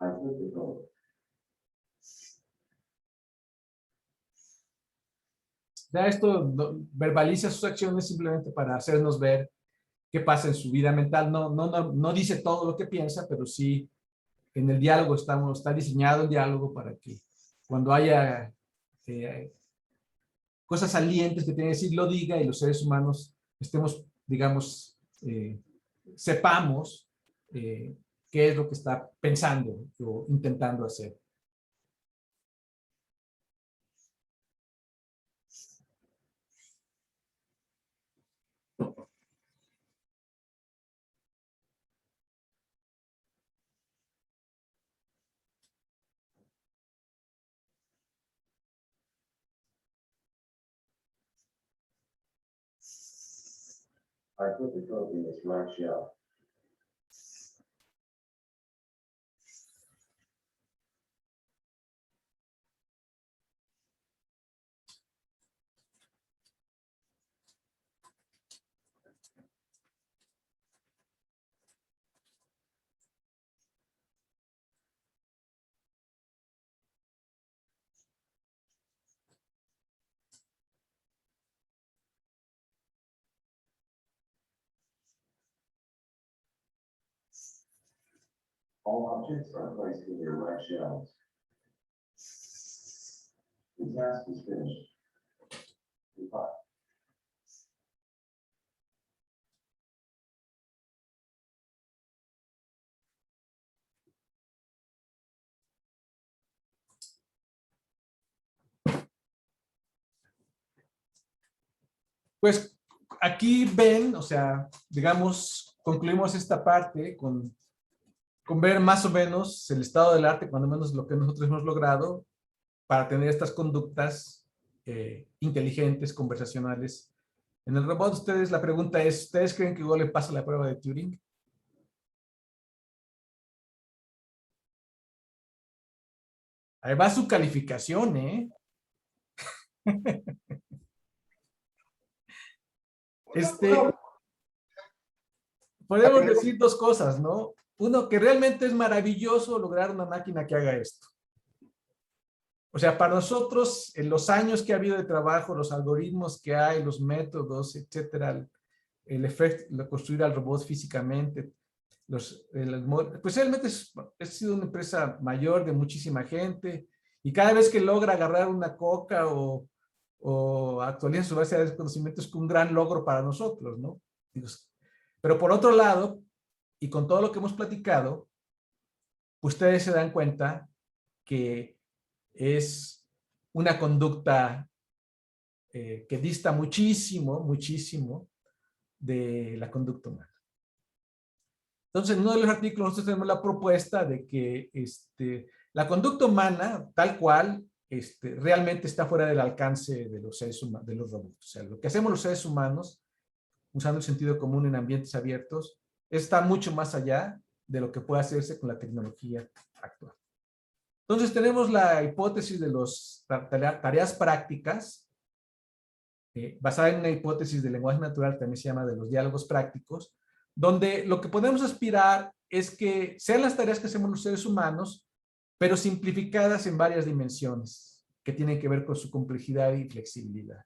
I took the coat. Ya esto verbaliza sus acciones simplemente para hacernos ver qué pasa en su vida mental. No dice todo lo que piensa, pero sí en el diálogo está diseñado el diálogo para que cuando haya cosas salientes que tiene que decir, lo diga y los seres humanos estemos, digamos, sepamos qué es lo que está pensando o intentando hacer. I put the coat in its right shelf. All objects are placed in their right shelves. The task is finished. Goodbye. Pues aquí ven, o sea, digamos, concluimos esta parte con ver más o menos el estado del arte, cuando menos lo que nosotros hemos logrado para tener estas conductas inteligentes, conversacionales. En el robot, ustedes, la pregunta es, ¿ustedes creen que Golem pasa la prueba de Turing? Ahí va su calificación, ¿eh? Podemos decir dos cosas, ¿no? Uno, que realmente es maravilloso lograr una máquina que haga esto. O sea, para nosotros, en los años que ha habido de trabajo, los algoritmos que hay, los métodos, etcétera, el efecto, construir al robot físicamente, pues realmente ha sido una empresa mayor de muchísima gente y cada vez que logra agarrar una coca o actualiza su base de conocimientos es un gran logro para nosotros, ¿no? Pero por otro lado, y con todo lo que hemos platicado, ustedes se dan cuenta que es una conducta que dista muchísimo, muchísimo de la conducta humana. Entonces, en uno de los artículos nosotros tenemos la propuesta de que la conducta humana, tal cual, realmente está fuera del alcance de los seres humanos, de los robots. O sea, lo que hacemos los seres humanos, usando el sentido común en ambientes abiertos, está mucho más allá de lo que puede hacerse con la tecnología actual. Entonces tenemos la hipótesis de las tareas prácticas, basada en una hipótesis del lenguaje natural, también se llama de los diálogos prácticos, donde lo que podemos aspirar es que sean las tareas que hacemos los seres humanos, pero simplificadas en varias dimensiones, que tienen que ver con su complejidad y flexibilidad.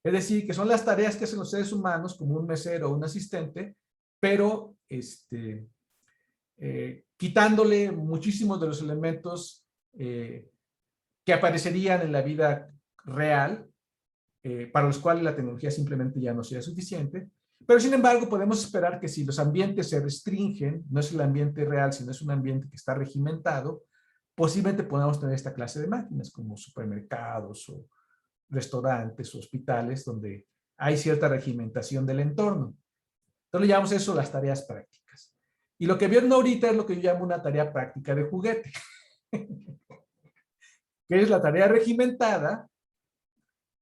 Es decir, que son las tareas que hacen los seres humanos, como un mesero o un asistente, pero quitándole muchísimos de los elementos que aparecerían en la vida real, para los cuales la tecnología simplemente ya no sea suficiente. Pero sin embargo, podemos esperar que si los ambientes se restringen, no es el ambiente real, sino es un ambiente que está regimentado, posiblemente podamos tener esta clase de máquinas, como supermercados o restaurantes o hospitales, donde hay cierta regimentación del entorno. Entonces le llamamos eso las tareas prácticas. Y lo que vieron ahorita es lo que yo llamo una tarea práctica de juguete, que es la tarea regimentada,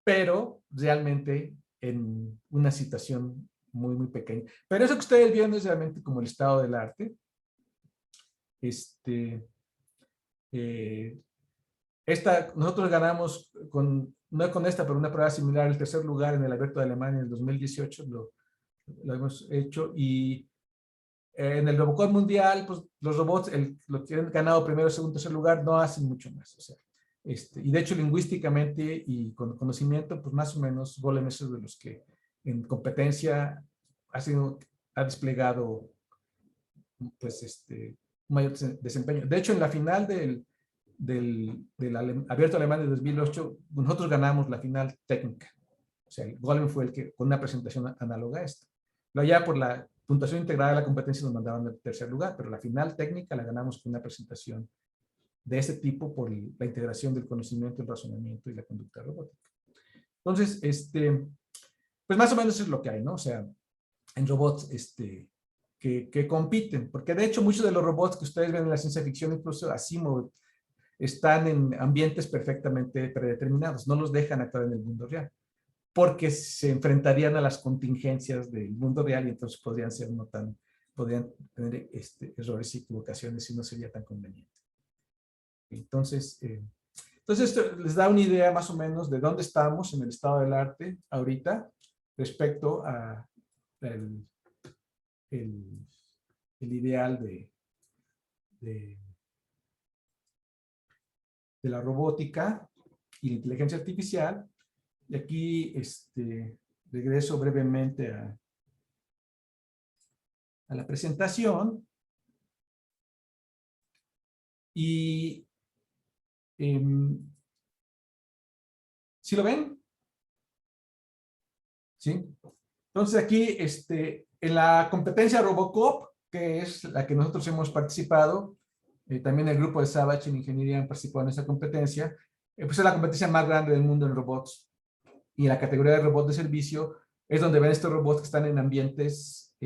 pero realmente en una situación muy, muy pequeña. Pero eso que ustedes vieron es realmente como el estado del arte. Nosotros ganamos, no con esta, pero una prueba similar, el tercer lugar en el Abierto de Alemania en el 2018, lo hemos hecho, y en el Robocop Mundial, pues los robots, los que han ganado primero, segundo, tercer lugar, no hacen mucho más. O sea, y de hecho, lingüísticamente y con conocimiento, pues más o menos, Golem es de los que en competencia ha desplegado pues un mayor desempeño. De hecho, en la final del Abierto Alemán de 2008, nosotros ganamos la final técnica. O sea, el Golem fue el que, con una presentación análoga a esta. Luego ya por la puntuación integrada de la competencia nos mandaban al tercer lugar, pero la final técnica la ganamos con una presentación de ese tipo por la integración del conocimiento, el razonamiento y la conducta robótica. Entonces, pues más o menos eso es lo que hay, ¿no? O sea, en robots que compiten, porque de hecho muchos de los robots que ustedes ven en la ciencia ficción, incluso Asimov, están en ambientes perfectamente predeterminados, no los dejan actuar en el mundo real, porque se enfrentarían a las contingencias del mundo real y entonces podrían tener errores y equivocaciones y no sería tan conveniente. Entonces esto les da una idea más o menos de dónde estamos en el estado del arte ahorita respecto a el ideal de la robótica y la inteligencia artificial. Y aquí regreso brevemente a la presentación. Y ¿sí lo ven? ¿Sí? Entonces aquí, en la competencia Robocop, que es la que nosotros hemos participado, también el grupo de Savage en Ingeniería han participado en esa competencia, pues es la competencia más grande del mundo en robots. Y en la categoría de robot de servicio es donde ven estos robots que están en ambientes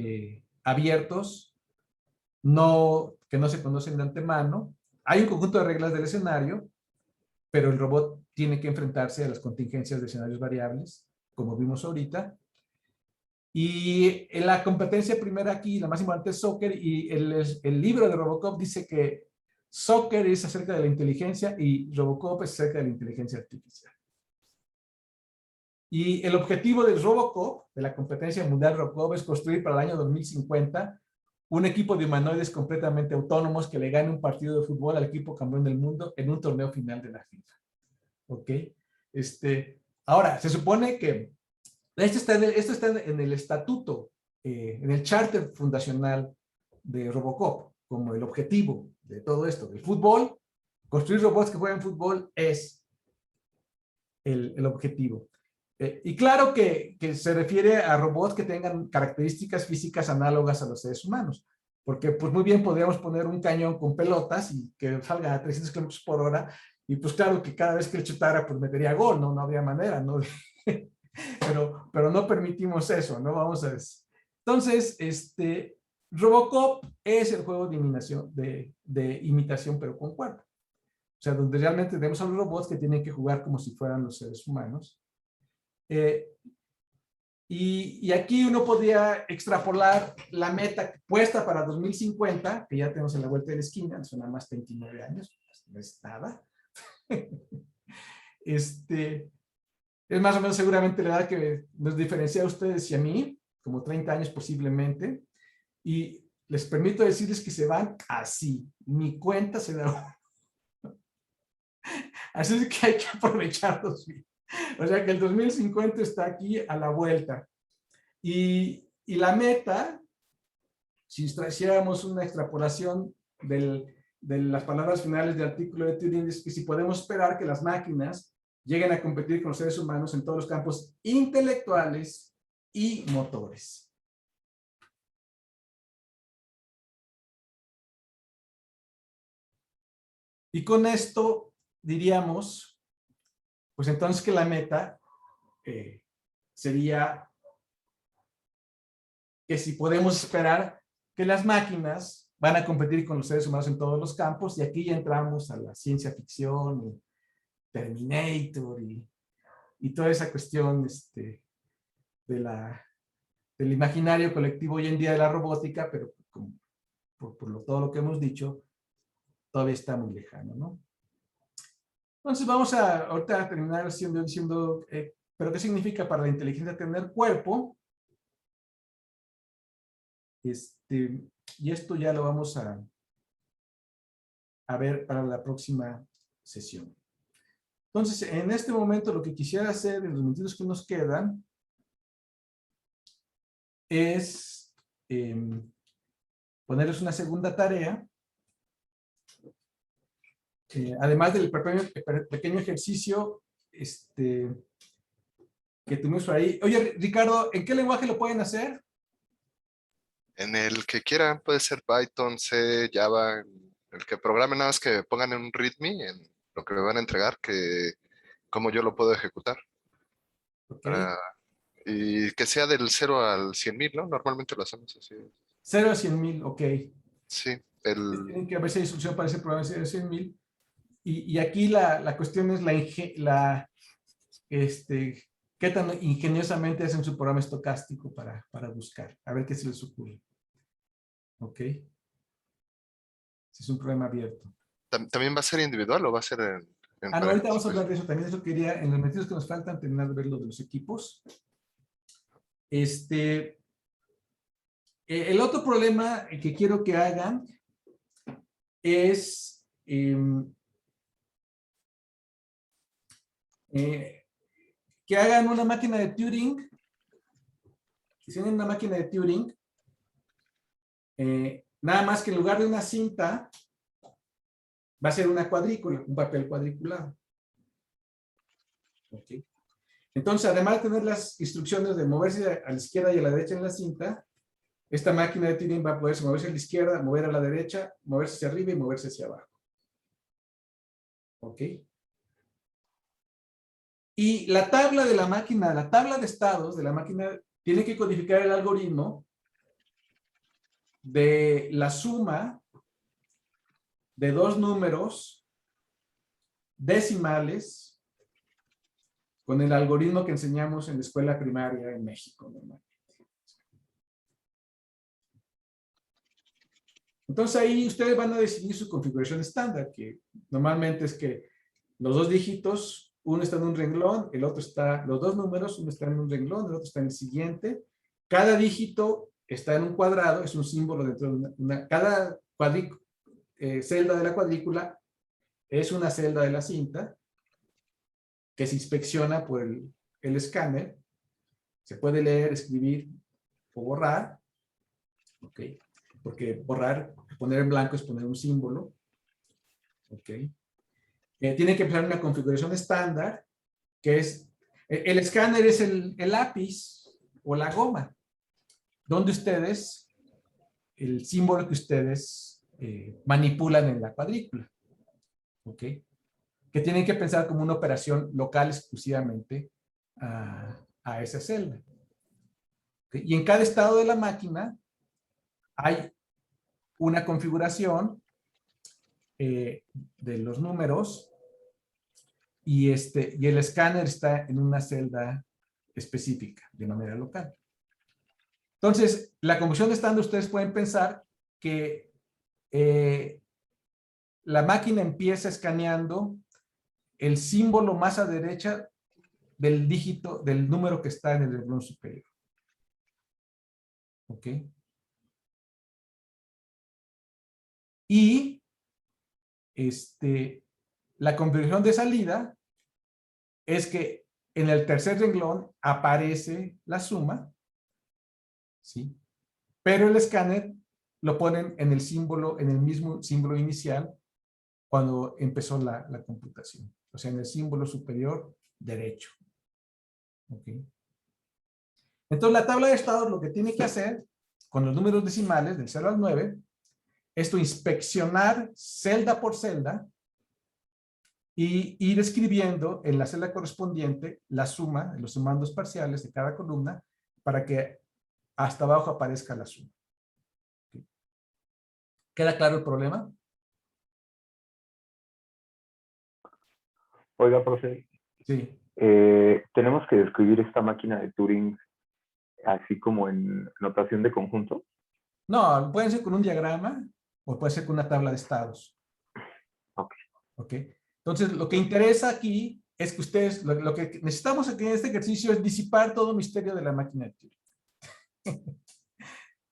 abiertos, que no se conocen de antemano. Hay un conjunto de reglas del escenario, pero el robot tiene que enfrentarse a las contingencias de escenarios variables, como vimos ahorita. Y en la competencia primera aquí, la más importante es Soccer, y el libro de Robocop dice que Soccer es acerca de la inteligencia y Robocop es acerca de la inteligencia artificial. Y el objetivo del Robocop, de la competencia mundial Robocop, es construir para el año 2050 un equipo de humanoides completamente autónomos que le gane un partido de fútbol al equipo campeón del mundo en un torneo final de la FIFA. ¿Ok? Ahora, se supone que esto está en el estatuto, en el charter fundacional de Robocop, como el objetivo de todo esto. El fútbol, construir robots que jueguen fútbol es el objetivo. Y claro que se refiere a robots que tengan características físicas análogas a los seres humanos, porque pues muy bien podríamos poner un cañón con pelotas y que salga a 300 kilómetros por hora, y pues claro que cada vez que le chutara pues metería gol, no habría manera, ¿no? pero no permitimos eso, ¿no? Vamos a ver. Entonces, Robocop es el juego de imitación, pero con cuerpo. O sea, donde realmente tenemos a los robots que tienen que jugar como si fueran los seres humanos. Y aquí uno podría extrapolar la meta puesta para 2050, que ya tenemos en la vuelta de la esquina, son nada más 29 años, pues no es nada. Es más o menos seguramente la edad que nos diferencia a ustedes y a mí, como 30 años posiblemente, y les permito decirles que se van así, ni cuenta se da. Así es que hay que aprovecharlos bien. O sea que el 2050 está aquí a la vuelta. Y la meta, si hiciéramos una extrapolación de las palabras finales del artículo de Turing, es que si podemos esperar que las máquinas lleguen a competir con los seres humanos en todos los campos intelectuales y motores. Y con esto diríamos, pues entonces que la meta sería que si podemos esperar que las máquinas van a competir con los seres humanos en todos los campos, y aquí ya entramos a la ciencia ficción, y Terminator, y toda esa cuestión del imaginario colectivo hoy en día de la robótica, pero todo lo que hemos dicho, todavía está muy lejano, ¿no? Entonces vamos ahorita a terminar diciendo, pero ¿qué significa para la inteligencia tener cuerpo? Y esto ya lo vamos a ver para la próxima sesión. Entonces, en este momento lo que quisiera hacer en los minutitos que nos quedan es ponerles una segunda tarea. Además del pequeño ejercicio que tuvimos por ahí. Oye, Ricardo, ¿en qué lenguaje lo pueden hacer? En el que quieran, puede ser Python, C, Java, el que programen, nada más que pongan en un README, en lo que me van a entregar, que cómo yo lo puedo ejecutar. Okay. Y que sea del 0 al 100,000, ¿no? Normalmente lo hacemos así. 0 a 100,000, ok. Sí, Tienen que haber esa instrucción para ese programa de 0 a 100,000. Y aquí la cuestión es qué tan ingeniosamente hacen su programa estocástico para buscar, a ver qué se les ocurre. Ok. Es un problema abierto. ¿También va a ser individual o va a ser en No, ahorita vamos a parejas? hablar de eso. También eso quería, en los metidos que nos faltan, terminar de ver lo de los equipos. El otro problema que quiero que hagan es que hagan una máquina de Turing, diseñen una máquina de Turing, nada más que en lugar de una cinta, va a ser una cuadrícula, un papel cuadriculado. Okay. Entonces, además de tener las instrucciones de moverse a la izquierda y a la derecha en la cinta, esta máquina de Turing va a poder moverse a la izquierda, mover a la derecha, moverse hacia arriba y moverse hacia abajo. ¿Ok? Y la tabla de la máquina, la tabla de estados de la máquina, tiene que codificar el algoritmo de la suma de dos números decimales con el algoritmo que enseñamos en la escuela primaria en México, normalmente. Entonces ahí ustedes van a decidir su configuración estándar, que normalmente es que los dos dígitos, uno está en un renglón, el otro está, los dos números, uno está en un renglón, el otro está en el siguiente. Cada dígito está en un cuadrado, es un símbolo dentro de cada celda de la cuadrícula es una celda de la cinta que se inspecciona por el escáner. Se puede leer, escribir o borrar. ¿Ok? Porque borrar, poner en blanco es poner un símbolo. ¿Ok? Tiene que empezar una configuración estándar, que es, el escáner es el lápiz o la goma, donde ustedes, el símbolo que ustedes manipulan en la cuadrícula. ¿Ok? Que tienen que pensar como una operación local exclusivamente a esa celda. ¿Ok? Y en cada estado de la máquina hay una configuración de los números y el escáner está en una celda específica, de manera local. Entonces, la confusión de estándar, ustedes pueden pensar que la máquina empieza escaneando el símbolo más a derecha del dígito, del número que está en el renglón superior. ¿Ok? Y la configuración de salida es que en el tercer renglón aparece la suma, ¿sí? Pero el escáner lo ponen en el símbolo, en el mismo símbolo inicial cuando empezó la computación. O sea, en el símbolo superior derecho. ¿Ok? Entonces, la tabla de estados lo que tiene que hacer con los números decimales del 0 al 9, esto inspeccionar celda por celda y ir escribiendo en la celda correspondiente la suma de los sumandos parciales de cada columna para que hasta abajo aparezca la suma. ¿Okay? ¿Queda claro el problema? Oiga, profe, Sí. tenemos que describir esta máquina de Turing así como en notación de conjunto. No, pueden ser con un diagrama o puede ser con una tabla de estados. Ok. ¿Ok? Entonces, lo que interesa aquí es que ustedes, lo que necesitamos aquí en este ejercicio es disipar todo misterio de la máquina de Turing.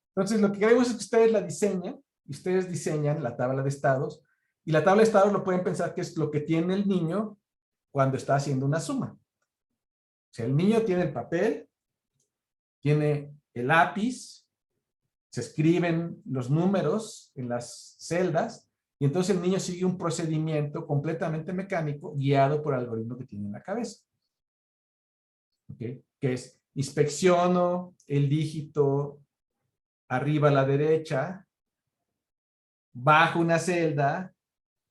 Entonces, lo que queremos es que ustedes la diseñen, y ustedes diseñan la tabla de estados, y la tabla de estados lo pueden pensar que es lo que tiene el niño cuando está haciendo una suma. O sea, el niño tiene el papel, tiene el lápiz, se escriben los números en las celdas, y entonces el niño sigue un procedimiento completamente mecánico guiado por el algoritmo que tiene en la cabeza. ¿Okay? Que es, inspecciono el dígito arriba a la derecha, bajo una celda,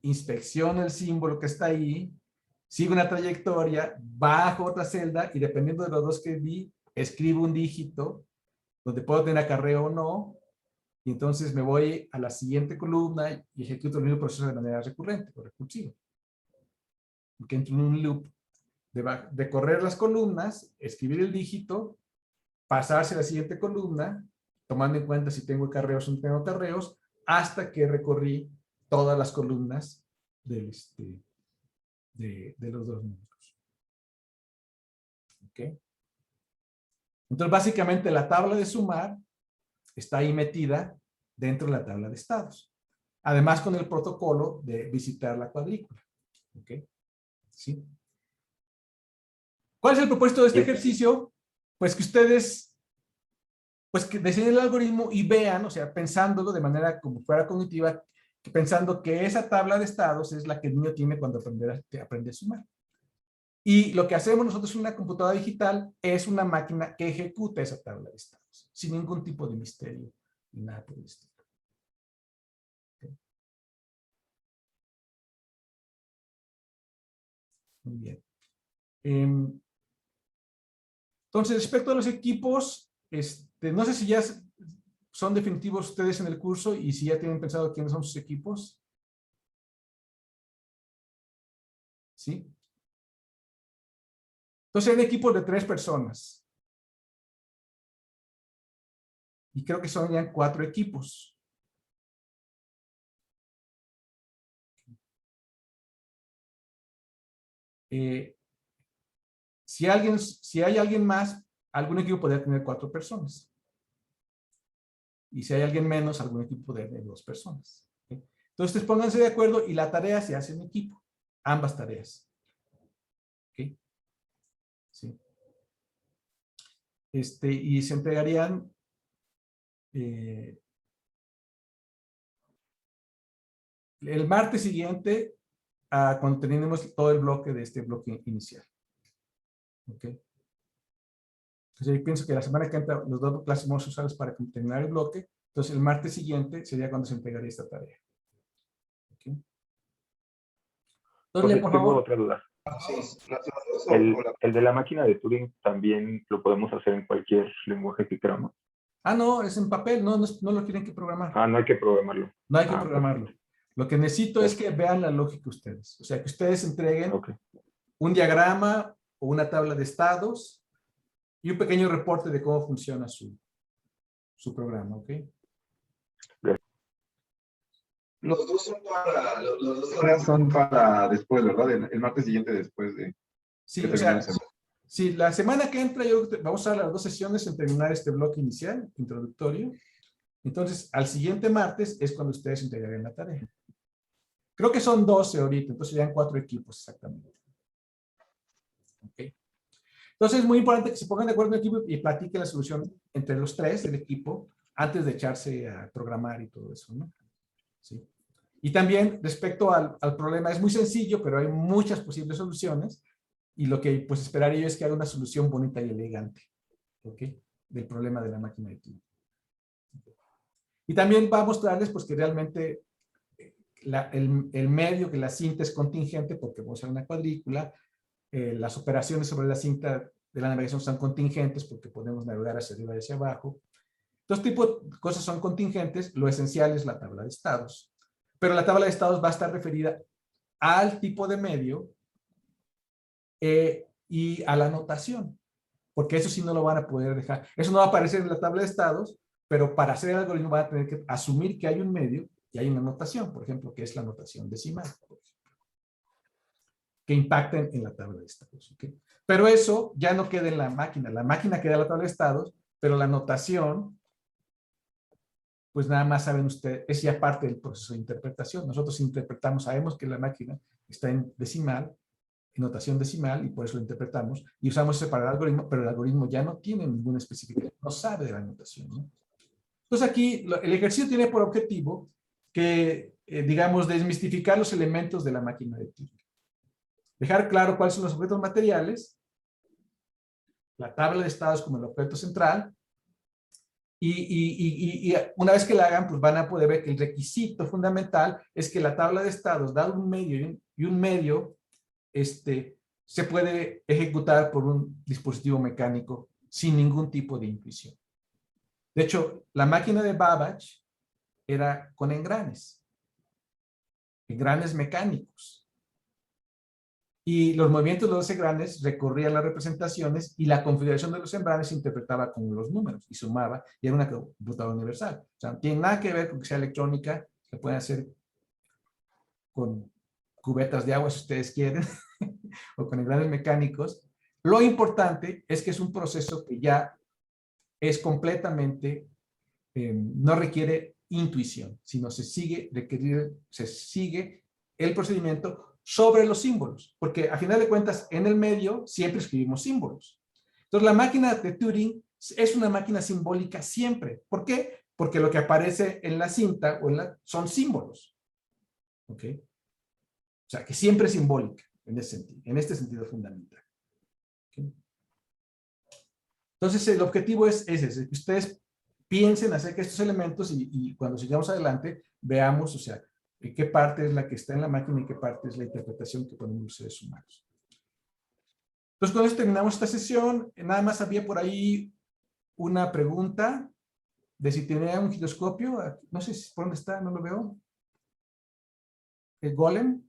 inspecciono el símbolo que está ahí, sigo una trayectoria, bajo otra celda y dependiendo de los dos que vi, escribo un dígito donde puedo tener acarreo o no, y entonces me voy a la siguiente columna y ejecuto el mismo proceso de manera recurrente o recursiva. Porque entro en un loop de correr las columnas, escribir el dígito, pasarse a la siguiente columna, tomando en cuenta si tengo acarreos o no tengo acarreos, hasta que recorrí todas las columnas de los dos números. ¿Ok? Entonces, básicamente, la tabla de sumar está ahí metida dentro de la tabla de estados. Además, con el protocolo de visitar la cuadrícula. ¿Ok? ¿Sí? ¿Cuál es el propósito de este ejercicio? Pues que ustedes, pues que diseñen el algoritmo y vean, o sea, pensándolo de manera como fuera cognitiva, pensando que esa tabla de estados es la que el niño tiene cuando aprende a sumar. Y lo que hacemos nosotros en una computadora digital es una máquina que ejecuta esa tabla de estados, sin ningún tipo de misterio ni nada por el estilo. ¿Okay? Muy bien. Entonces, respecto a los equipos, no sé si ya son definitivos ustedes en el curso y si ya tienen pensado quiénes son sus equipos. ¿Sí? Entonces, hay equipos de 3 personas. Y creo que son ya 4 equipos. Si hay alguien más, algún equipo podría tener 4 personas. Y si hay alguien menos, algún equipo podría tener 2 personas. ¿Okay? Entonces, pónganse de acuerdo y la tarea se hace en equipo. Ambas tareas. ¿Okay? Sí. Y se entregarían el martes siguiente cuando tenemos todo el bloque de este bloque inicial. ¿Ok? Entonces yo pienso que la semana que entra los 2 clases vamos a usarlas para terminar el bloque. Entonces el martes siguiente sería cuando se entregaría esta tarea. ¿Ok? Entonces, por Tengo favor. otra duda. Sí, las dos El de la máquina de Turing también lo podemos hacer en cualquier lenguaje que queramos. Ah, no, es en papel, no lo tienen que programar. Ah, no hay que programarlo. No hay que programarlo. Perfecto. Lo que necesito es que vean la lógica ustedes. O sea, que ustedes entreguen Ok. un diagrama o una tabla de estados y un pequeño reporte de cómo funciona su programa, ¿ok? Los dos son para, los dos tareas son para después, ¿verdad? El martes siguiente después de Sí, que o sea, terminemos. sí, la semana que entra yo vamos a dar las 2 sesiones en terminar este bloque inicial, introductorio. Entonces, al siguiente martes es cuando ustedes integrarán la tarea. Creo que son 12 ahorita, entonces serían 4 equipos exactamente. ¿Ok? Entonces es muy importante que se pongan de acuerdo en el equipo y platiquen la solución entre los 3 del equipo antes de echarse a programar y todo eso, ¿no? ¿Sí? Y también respecto al problema, es muy sencillo, pero hay muchas posibles soluciones y lo que pues esperaría yo es que haga una solución bonita y elegante, ¿ok? Del problema de la máquina de Turing. Y también va a mostrarles pues que realmente el medio, que la cinta es contingente porque vamos a usar una cuadrícula, las operaciones sobre la cinta de la navegación son contingentes porque podemos navegar hacia arriba y hacia abajo. Dos tipos de cosas son contingentes, lo esencial es la tabla de estados. Pero la tabla de estados va a estar referida al tipo de medio y a la notación, porque eso sí no lo van a poder dejar. Eso no va a aparecer en la tabla de estados, pero para hacer el algoritmo van a tener que asumir que hay un medio y hay una notación, por ejemplo, que es la notación decimal, que impacten en la tabla de estados. ¿Okay? Pero eso ya no queda en la máquina queda en la tabla de estados, pero la notación, pues nada más saben ustedes, es ya parte del proceso de interpretación. Nosotros interpretamos, sabemos que la máquina está en decimal, en notación decimal, y por eso lo interpretamos, y usamos ese para el algoritmo, pero el algoritmo ya no tiene ninguna especificidad, no sabe de la notación, ¿no? Entonces aquí el ejercicio tiene por objetivo que, digamos, desmistificar los elementos de la máquina de Turing. Dejar claro cuáles son los objetos materiales, la tabla de estados como el objeto central, y una vez que la hagan, pues van a poder ver que el requisito fundamental es que la tabla de estados, dado un medio y un medio, se puede ejecutar por un dispositivo mecánico sin ningún tipo de intuición. De hecho, la máquina de Babbage era con engranes mecánicos. Y los movimientos de los engranes recorrían las representaciones y la configuración de los engranes se interpretaba con los números y sumaba, y era una computadora universal. O sea, no tiene nada que ver con que sea electrónica, se puede hacer con cubetas de agua si ustedes quieren, o con engranes mecánicos. Lo importante es que es un proceso que ya es completamente, no requiere intuición, sino se sigue el procedimiento sobre los símbolos, porque a final de cuentas en el medio siempre escribimos símbolos. Entonces la máquina de Turing es una máquina simbólica siempre. ¿Por qué? Porque lo que aparece en la cinta son símbolos. ¿Ok? O sea, que siempre es simbólica en este sentido fundamental. ¿Okay? Entonces el objetivo es ese, que ustedes piensen acerca de estos elementos y cuando sigamos adelante veamos, o sea, qué parte es la que está en la máquina y qué parte es la interpretación que ponemos los seres humanos. Entonces, con esto terminamos esta sesión. Nada más había por ahí una pregunta de si tenía un giroscopio. No sé por dónde está, no lo veo. ¿El Golem?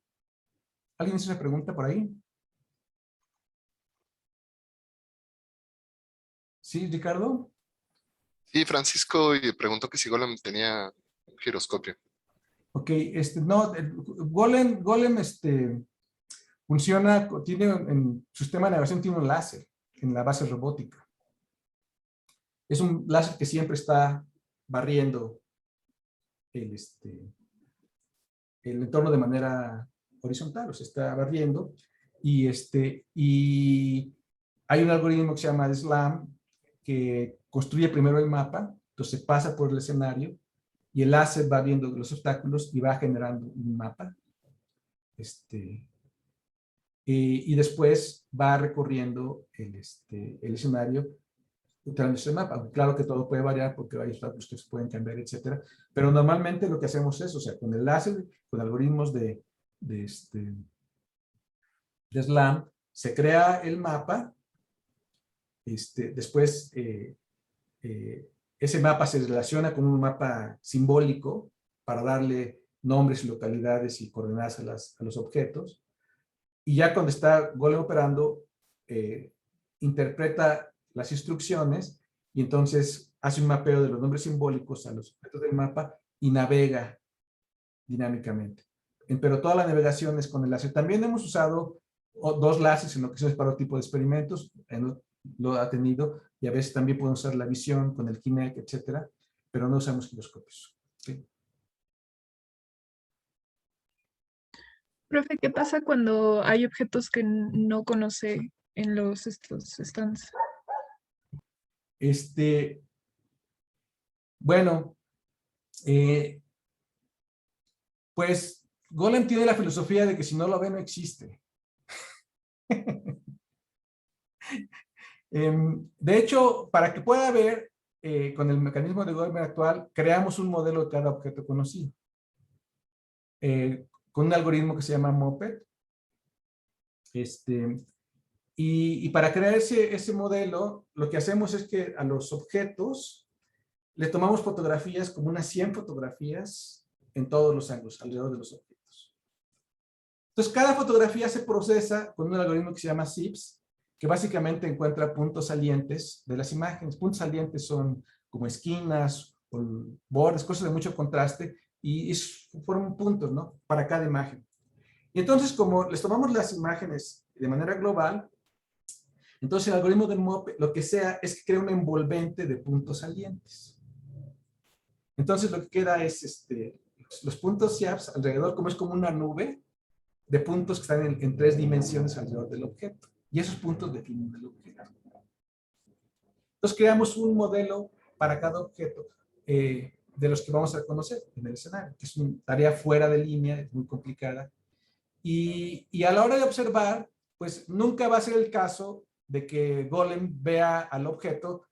¿Alguien hizo esa pregunta por ahí? ¿Sí, Ricardo? Sí, Francisco, y preguntó que si Golem tenía un giroscopio. Ok, no, Golem, funciona, en su sistema de navegación tiene un láser en la base robótica. Es un láser que siempre está barriendo el entorno de manera horizontal, o sea, está barriendo, y hay un algoritmo que se llama SLAM que construye primero el mapa, entonces pasa por el escenario y el láser va viendo los obstáculos y va generando un mapa. Y después va recorriendo el escenario utilizando ese mapa. Claro que todo puede variar porque hay obstáculos que se pueden cambiar, etcétera. Pero normalmente lo que hacemos es, o sea, con el láser, con algoritmos de SLAM, se crea el mapa. Después, ese mapa se relaciona con un mapa simbólico para darle nombres, localidades y coordenadas a los objetos. Y ya cuando está Golem operando, interpreta las instrucciones y entonces hace un mapeo de los nombres simbólicos a los objetos del mapa y navega dinámicamente. Pero toda la navegación es con el láser. También hemos usado dos láseres en ocasiones para otro tipo de experimentos, lo ha tenido, y a veces también podemos usar la visión con el Kinect, etcétera, pero no usamos giroscopios. ¿Sí? Profe, ¿qué pasa cuando hay objetos que no conoce en estos stands? Bueno, pues Golem tiene la filosofía de que si no lo ve, no existe. De hecho, para que pueda ver, con el mecanismo de Golem actual, creamos un modelo de cada objeto conocido. Con un algoritmo que se llama Moped. Y para crear ese modelo, lo que hacemos es que a los objetos le tomamos fotografías, como unas 100 fotografías en todos los ángulos, alrededor de los objetos. Entonces, cada fotografía se procesa con un algoritmo que se llama ZIPS, que básicamente encuentra puntos salientes de las imágenes. Puntos salientes son como esquinas, o bordes, cosas de mucho contraste, y forman puntos, ¿no? Para cada imagen. Y entonces, como les tomamos las imágenes de manera global, entonces el algoritmo de MOPE lo que sea es que crea un envolvente de puntos salientes. Entonces lo que queda es los puntos SIAPs alrededor, como es como una nube de puntos que están en 3 dimensiones alrededor del objeto. Y esos puntos definen el objeto. Entonces creamos un modelo para cada objeto de los que vamos a conocer en el escenario, que es una tarea fuera de línea, es muy complicada. Y a la hora de observar, pues nunca va a ser el caso de que Golem vea al objeto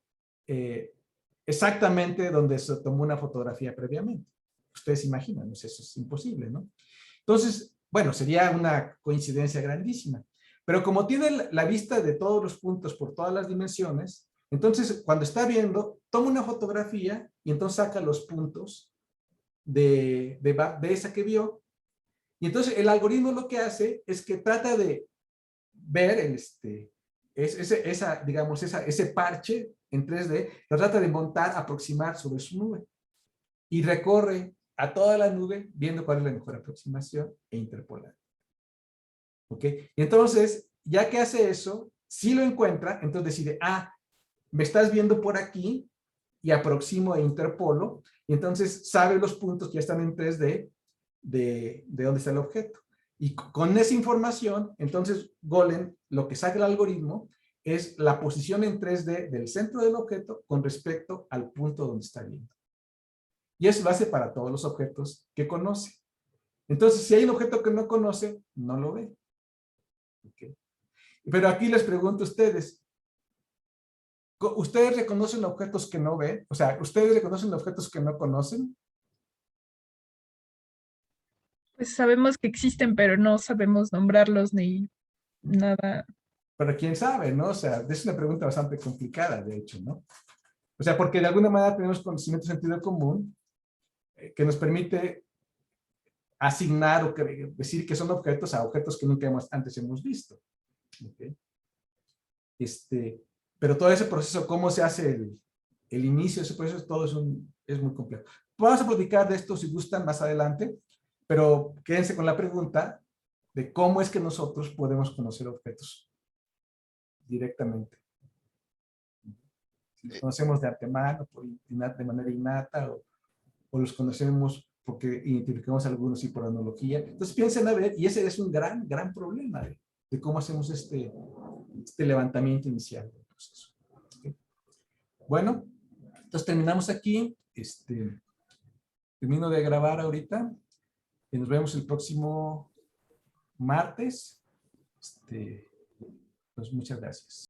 exactamente donde se tomó una fotografía previamente. Ustedes imaginan, ¿no? Eso es imposible, ¿no? Entonces, bueno, sería una coincidencia grandísima. Pero como tiene la vista de todos los puntos por todas las dimensiones, entonces cuando está viendo, toma una fotografía y entonces saca los puntos de esa que vio. Y entonces el algoritmo lo que hace es que trata de ver ese parche en 3D, lo trata de montar, aproximar sobre su nube. Y recorre a toda la nube viendo cuál es la mejor aproximación e interpolar. ¿Ok? Y entonces, ya que hace eso, si lo encuentra, entonces decide, me estás viendo por aquí y aproximo e interpolo, y entonces sabe los puntos que ya están en 3D de dónde está el objeto. Y con esa información, entonces Golem, lo que saca el algoritmo es la posición en 3D del centro del objeto con respecto al punto donde está viendo. Y eso lo hace para todos los objetos que conoce. Entonces, si hay un objeto que no conoce, no lo ve. ¿Okay? Pero aquí les pregunto a ustedes, ¿ustedes reconocen objetos que no ven? O sea, ¿ustedes reconocen objetos que no conocen? Pues sabemos que existen, pero no sabemos nombrarlos ni nada. Pero quién sabe, ¿no? O sea, es una pregunta bastante complicada, de hecho, ¿no? O sea, porque de alguna manera tenemos conocimiento de sentido común que nos permite asignar o decir que son objetos a objetos que nunca antes hemos visto. ¿Okay? Pero todo ese proceso, cómo se hace el inicio, ese proceso, todo es muy complejo. Vamos a platicar de esto si gustan más adelante, pero quédense con la pregunta de cómo es que nosotros podemos conocer objetos directamente. Si los conocemos de antemano, de manera innata, o los conocemos porque identificamos algunos y por analogía. Entonces piensen a ver, y ese es un gran problema de cómo hacemos este levantamiento inicial del proceso. ¿Okay? Bueno, entonces terminamos aquí. Termino de grabar ahorita y nos vemos el próximo martes. Pues muchas gracias.